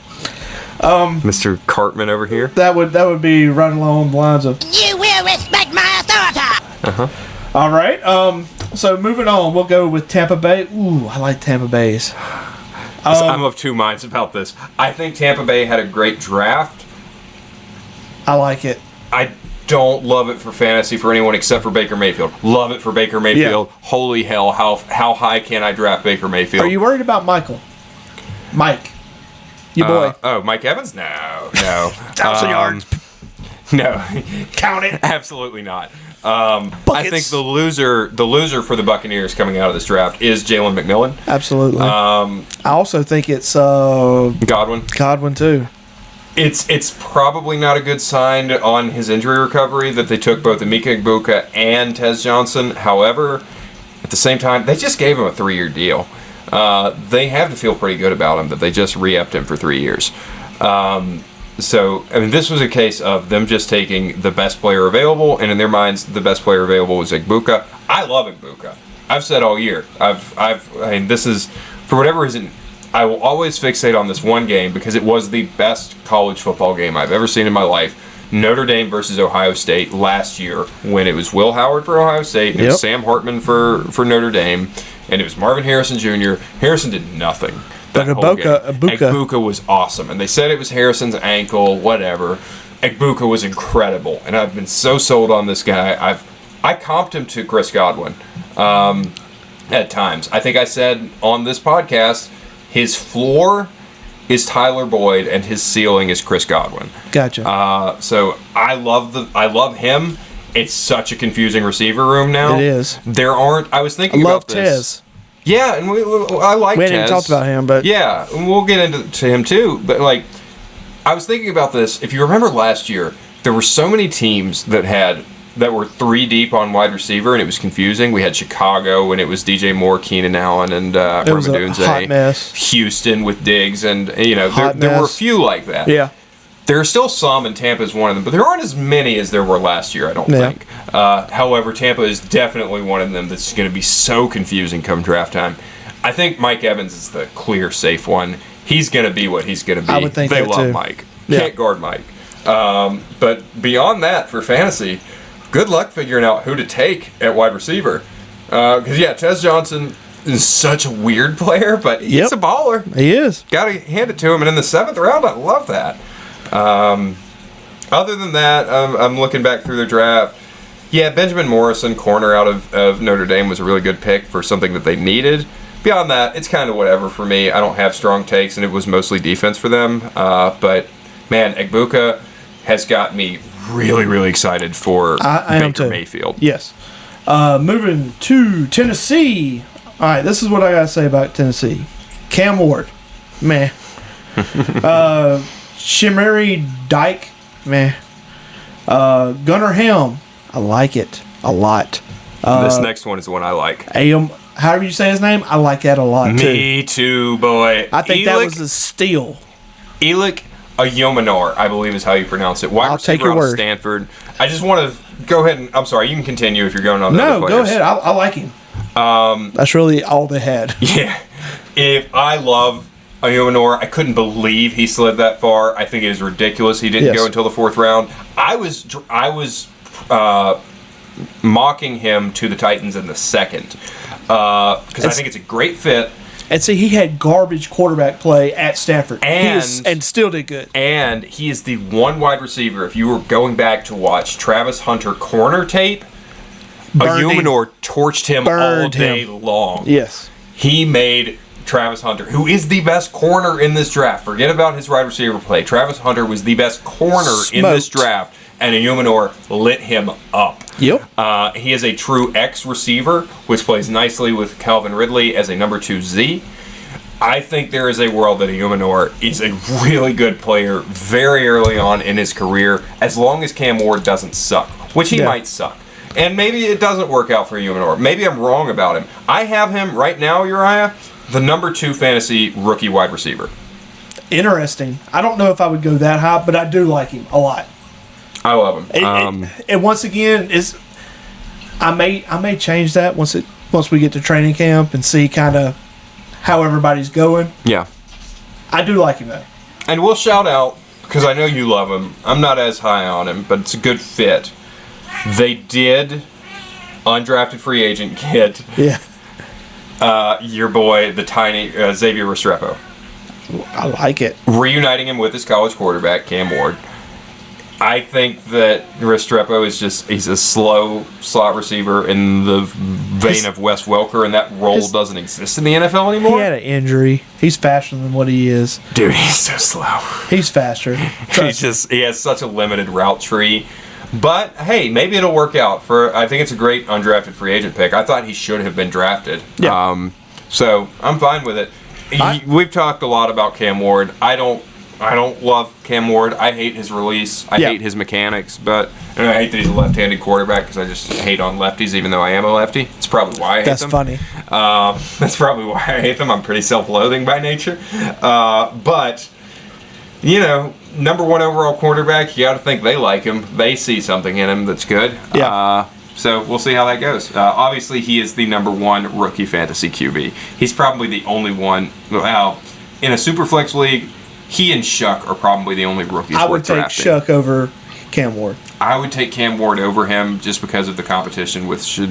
Mr. Cartman over here. That would be running along the lines of You will respect my authority. All right. So moving on, we'll go with Tampa Bay. Ooh, I like Tampa Bay's. I'm of two minds about this. I think Tampa Bay had a great draft. I like it. I don't love it for fantasy for anyone except for Baker Mayfield. Love it for Baker Mayfield. Yeah. Holy hell, how high can I draft Baker Mayfield? Are you worried about Mike? Your boy. Mike Evans? No. 1,000 yards. No. Count it. Absolutely not. I think the loser for the Buccaneers coming out of this draft is Jalen McMillan. Absolutely. I also think it's Godwin too. It's probably not a good sign on his injury recovery that they took both Emeka Egbuka and Tez Johnson. However, at the same time, they just gave him a 3-year deal. They have to feel pretty good about him that they just re-upped him for 3 years. So, I mean, this was a case of them just taking the best player available, and in their minds, the best player available was Egbuka. I love Egbuka. I've said all year. I mean, this is, for whatever reason, I will always fixate on this one game because it was the best college football game I've ever seen in my life. Notre Dame versus Ohio State last year, when it was Will Howard for Ohio State, and it was Sam Hartman for Notre Dame, and it was Marvin Harrison Jr. Harrison did nothing. But Egbuka was awesome, and they said it was Harrison's ankle, whatever. Egbuka was incredible, and I've been so sold on this guy. I comped him to Chris Godwin at times. I think I said on this podcast, his floor is Tyler Boyd, and his ceiling is Chris Godwin. Gotcha. So I love him. It's such a confusing receiver room now. It is. I was thinking about this. Tez. Yeah, and I like Tez. We hadn't even talked about him, but... Yeah, and we'll get into him too. But, like, I was thinking about this. If you remember last year, there were so many teams that were 3 deep on wide receiver, and it was confusing. We had Chicago, and it was DJ Moore, Keenan Allen, and it was a hot mess. Houston with Diggs, and, there were a few like that. Yeah. There are still some, and Tampa's one of them, but there aren't as many as there were last year, I don't think. However, Tampa is definitely one of them that's going to be so confusing come draft time. I think Mike Evans is the clear, safe one. He's going to be what he's going to be. I would think they that love too. Mike. Yeah. Can't guard Mike. But beyond that, for fantasy, good luck figuring out who to take at wide receiver. Because, Tez Johnson is such a weird player, but he's a baller. He is. Got to hand it to him. And in the 7th round, I love that. Other than that, I'm looking back through their draft. Yeah, Benjamin Morrison, corner out of Notre Dame, was a really good pick for something that they needed. Beyond that, it's kind of whatever for me. I don't have strong takes, and it was mostly defense for them. But, man, Egbuka has got me really, really excited for Baker Mayfield. Yes. Moving to Tennessee. All right, this is what I got to say about Tennessee. Cam Ward, meh. Shimmery Dyke, meh. Gunnar Helm, I like it a lot. This next one is the one I like. However you say his name, I like that a lot too. Me too, boy. I think that was a steal. Elik Ayomanor, I believe is how you pronounce it. Wide receiver out of Stanford. I just want to go ahead and, I'm sorry, you can continue if you're going on. No, go ahead. I like him. That's really all they had. Yeah. I love Ayomanor. I couldn't believe he slid that far. I think it is ridiculous. He didn't go until the 4th round. I was mocking him to the Titans in the 2nd because I think it's a great fit. And see, he had garbage quarterback play at Stanford, and still did good. And he is the one wide receiver. If you were going back to watch Travis Hunter corner tape, Ayomanor torched him all day long. Yes, he made Travis Hunter, who is the best corner in this draft. Forget about his wide receiver play. Travis Hunter was the best corner in this draft, and Ayomanor lit him up. Yep. He is a true X receiver, which plays nicely with Calvin Ridley as a number 2Z. I think there is a world that Ayomanor is a really good player very early on in his career, as long as Cam Ward doesn't suck, which he might suck. And maybe it doesn't work out for Ayomanor. Maybe I'm wrong about him. I have him right now, Uriah, the number 2 fantasy rookie wide receiver. Interesting. I don't know if I would go that high, but I do like him a lot. I love him. And once again, I may change that once we get to training camp and see kind of how everybody's going. Yeah. I do like him though. And we'll shout out, because I know you love him. I'm not as high on him, but it's a good fit. They did undrafted free agent get your boy, the tiny Xavier Restrepo. I like it. Reuniting him with his college quarterback, Cam Ward. I think that Restrepo he's a slow slot receiver in the vein of Wes Welker, and that role doesn't exist in the NFL He anymore. had an injury. He's faster than what he is. Dude, he's so slow. He's faster. He has such a limited route tree. But hey, maybe it'll work out. I think it's a great undrafted free agent pick. I thought he should have been drafted. Yeah. So I'm fine with it. We've talked a lot about Cam Ward. I don't love Cam Ward. I hate his release. I hate his mechanics. And I hate that he's a left-handed quarterback because I just hate on lefties, even though I am a lefty. It's probably why I hate them. That's funny. That's probably why I hate them. I'm pretty self-loathing by nature. But number 1 overall quarterback, you got to think they like him. They see something in him that's good. Yeah. So we'll see how that goes. Obviously, he is the number 1 rookie fantasy QB. He's probably the only one. Well, in a Superflex league, he and Shuck are probably the only rookies I would worth take drafting. Shuck over Cam Ward. I would take Cam Ward over him just because of the competition with Spencer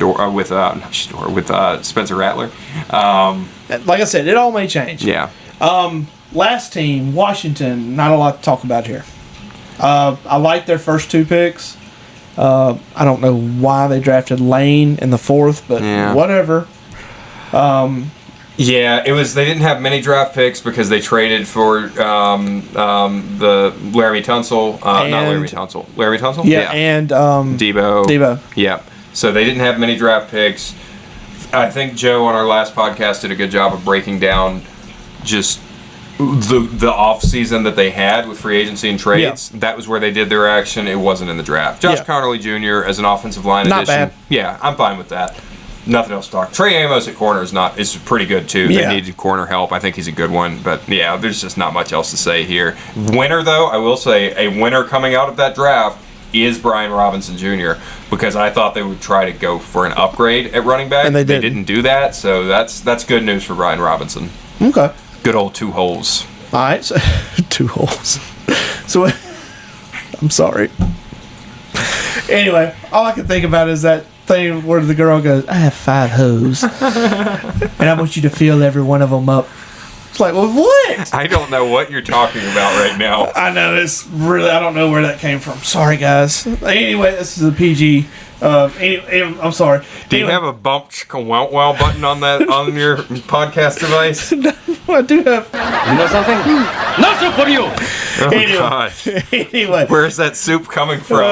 Rattler. Like I said, it all may change. Yeah. Last team, Washington. Not a lot to talk about here. I like their first 2 picks. I don't know why they drafted Lane in the 4th, but whatever. Yeah, it was. They didn't have many draft picks because they traded for the Laramie Tunsil, not Laramie Tunsil. Laramie Tunsil. Yeah, and Debo. Debo. Yeah. So they didn't have many draft picks. I think Joe on our last podcast did a good job of breaking down just the off season that they had with free agency and trades. Yeah. That was where they did their action. It wasn't in the draft. Josh Connerly Jr. as an offensive line Not addition. bad. Yeah, I'm fine with that. Nothing else to talk. Trey Amos at corner is pretty good too. Yeah. They needed corner help. I think he's a good one. But yeah, there's just not much else to say here. Winner though, I will say a winner coming out of that draft is Brian Robinson Jr. because I thought they would try to go for an upgrade at running back. And they didn't do that, so that's good news for Brian Robinson. Okay. Good old 2 holes. All right. So, 2 holes. So, I'm sorry. Anyway, all I can think about is that thing where the girl goes, I have 5 hoes. And I want you to fill every one of them up. It's like, well, what? I don't know what you're talking about right now. I know, it's really, I don't know where that came from. Sorry, guys. Anyway, this is a PG. I'm sorry. Do you have a bump chicka wow wow button on on your podcast device? I do have. You know something? No soup for you! Oh, Anyway. God. Anyway. Where's that soup coming from?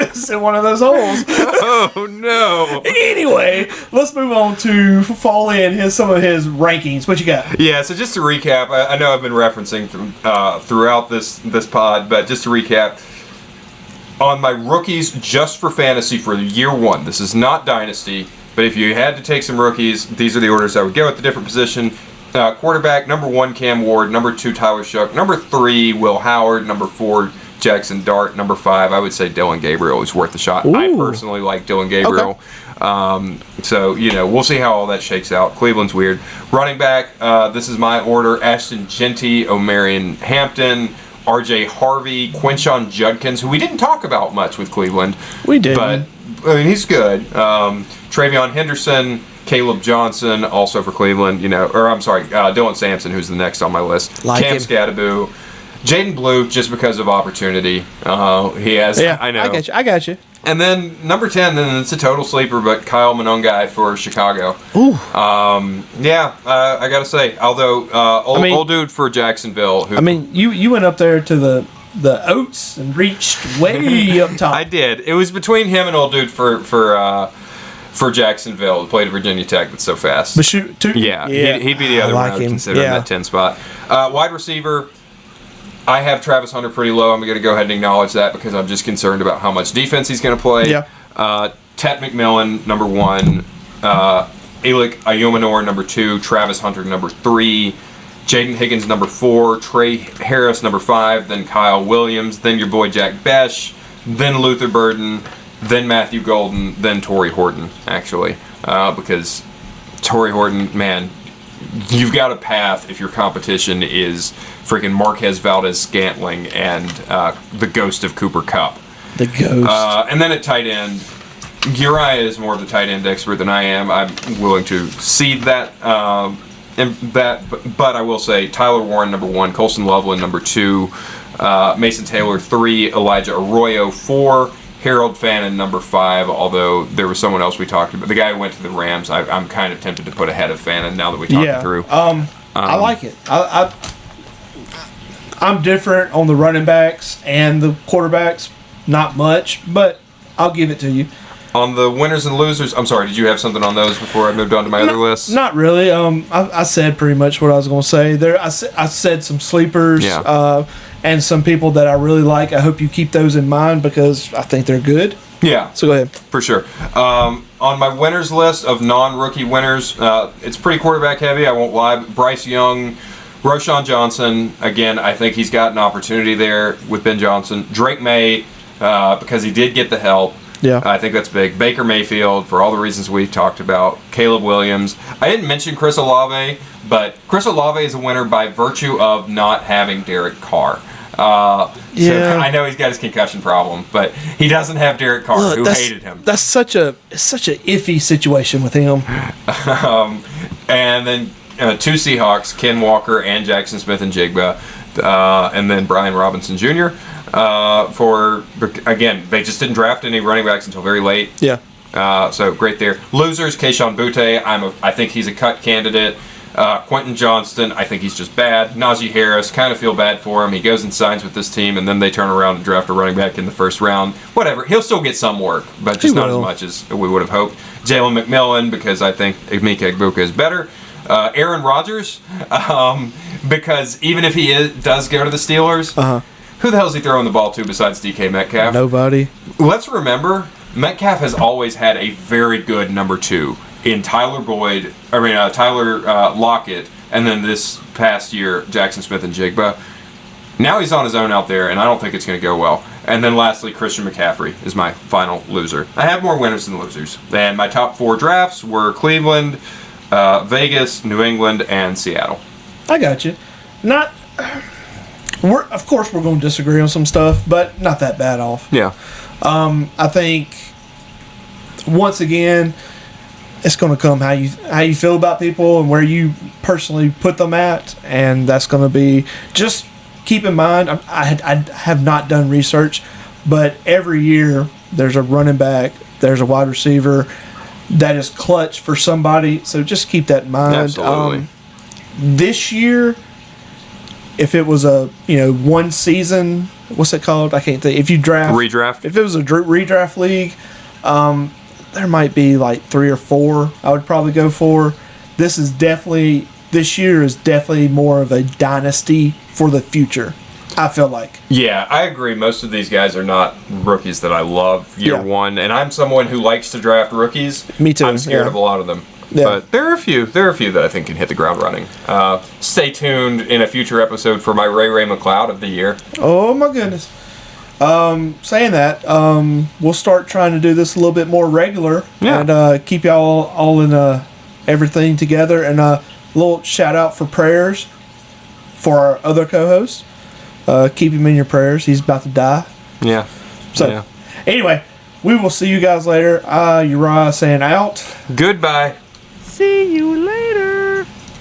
It's in one of those holes. Oh, no. Anyway, let's move on to Foley and some of his rankings. What you got? Yeah, so just to recap, I know I've been referencing throughout this pod, but just to recap, on my rookies just for fantasy for year 1, this is not Dynasty, but if you had to take some rookies, these are the orders I would go at the different position. Quarterback, number 1, Cam Ward. Number 2, Tyler Shuck. Number 3, Will Howard. Number 4, Jackson Dart. Number 5, I would say Dylan Gabriel is worth a shot. Ooh. I personally like Dylan Gabriel. Okay. So, we'll see how all that shakes out. Cleveland's weird. Running back, this is my order. Ashton Genty, O'Marion Hampton, R.J. Harvey, Quinshon Judkins, who we didn't talk about much with Cleveland. We did. But, I mean, he's good. Travion Henderson, Caleb Johnson, also for Cleveland, Dylan Sampson, who's the next on my list. Like Cam him. Scadaboo. Jaden Blue, just because of opportunity. He has, Yeah, I know. I got you. And then number 10, then it's a total sleeper, but Kyle Monongai for Chicago. Ooh. I gotta say, although old dude for Jacksonville. Who, You went up there to the oats and reached way up top. I did. It was between him and old dude for Jacksonville, who played at Virginia Tech. That's so fast. But shoot, too. Yeah, he'd be the other one I would consider in that 10 spot. Wide receiver, I have Travis Hunter pretty low. I'm going to go ahead and acknowledge that because I'm just concerned about how much defense he's going to play. Yeah. Tet McMillan, number 1. Alec Ayomanor, number 2. Travis Hunter, number 3. Jaden Higgins, number 4. Trey Harris, number 5. Then Kyle Williams. Then your boy Jack Besh. Then Luther Burden. Then Matthew Golden. Then Torrey Horton, actually. Because Torrey Horton, man, you've got a path if your competition is freaking Marquez Valdez-Scantling and the ghost of Cooper Kupp. The ghost. And then at tight end, Uriah is more of the tight end expert than I am. I'm willing to cede that. But I will say Tyler Warren, number 1, Colston Loveland, number 2, Mason Taylor 3, Elijah Arroyo 4, Harold Fannin number 5, although there was someone else we talked about. The guy who went to the Rams, I'm kind of tempted to put ahead of Fannin now that we talked it through. I like it. I'm different on the running backs and the quarterbacks. Not much, but I'll give it to you. On the winners and losers, I'm sorry, did you have something on those before I moved on to my other list? Not really. I said pretty much what I was going to say. I said some sleepers and some people that I really like. I hope you keep those in mind because I think they're good. Yeah. So go ahead. For sure. On my winners list of non-rookie winners, it's pretty quarterback heavy, I won't lie. Bryce Young, Roshan Johnson, again, I think he's got an opportunity there with Ben Johnson. Drake May, because he did get the help. Yeah. I think that's big. Baker Mayfield, for all the reasons we talked about. Caleb Williams. I didn't mention Chris Olave, but Chris Olave is a winner by virtue of not having Derek Carr. So I know he's got his concussion problem, but he doesn't have Derek Carr, who hated him. That's such a iffy situation with him. And then 2 Seahawks, Ken Walker and Jackson Smith and Jigba, and then Brian Robinson Jr. Again, they just didn't draft any running backs until very late. Yeah. So great there. Losers, Keyshawn Butte. I think he's a cut candidate. Quentin Johnston, I think he's just bad. Najee Harris, kind of feel bad for him. He goes and signs with this team, and then they turn around and draft a running back in the first round. Whatever. He'll still get some work, but just not as much as we would have hoped. Jalen McMillan, because I think Emeka Egbuka is better. Aaron Rodgers, because even if he does go to the Steelers, who the hell is he throwing the ball to besides DK Metcalf? Nobody. Let's remember, Metcalf has always had a very good number 2 in Tyler Lockett, and then this past year, Jackson Smith and Jigba. Now he's on his own out there, and I don't think it's going to go well. And then lastly, Christian McCaffrey is my final loser. I have more winners than losers. And my top 4 drafts were Cleveland, Vegas, New England, and Seattle. I got you. Of course we're going to disagree on some stuff, but not that bad off. Yeah. I think once again, it's going to come how you feel about people and where you personally put them at, and that's going to be. Just keep in mind, I have not done research, but every year there's a running back, there's a wide receiver that is clutch for somebody. So just keep that in mind. Absolutely. This year, if it was a one season, what's it called? I can't think. If you redraft. If it was a redraft league, there might be like 3 or 4 I would probably go for. This year is definitely more of a dynasty for the future, I feel like. Yeah, I agree. Most of these guys are not rookies that I love year one, and I'm someone who likes to draft rookies. Me too. I'm scared of a lot of them. Yeah. But there are a few that I think can hit the ground running. Stay tuned in a future episode for my Ray McLeod of the year. Oh my goodness. Saying that, we'll start trying to do this a little bit more regular and keep y'all all in everything together. And a little shout out for prayers for our other co-host. Keep him in your prayers. He's about to die. Yeah. So, anyway, we will see you guys later. Uriah saying out. Goodbye. See you later.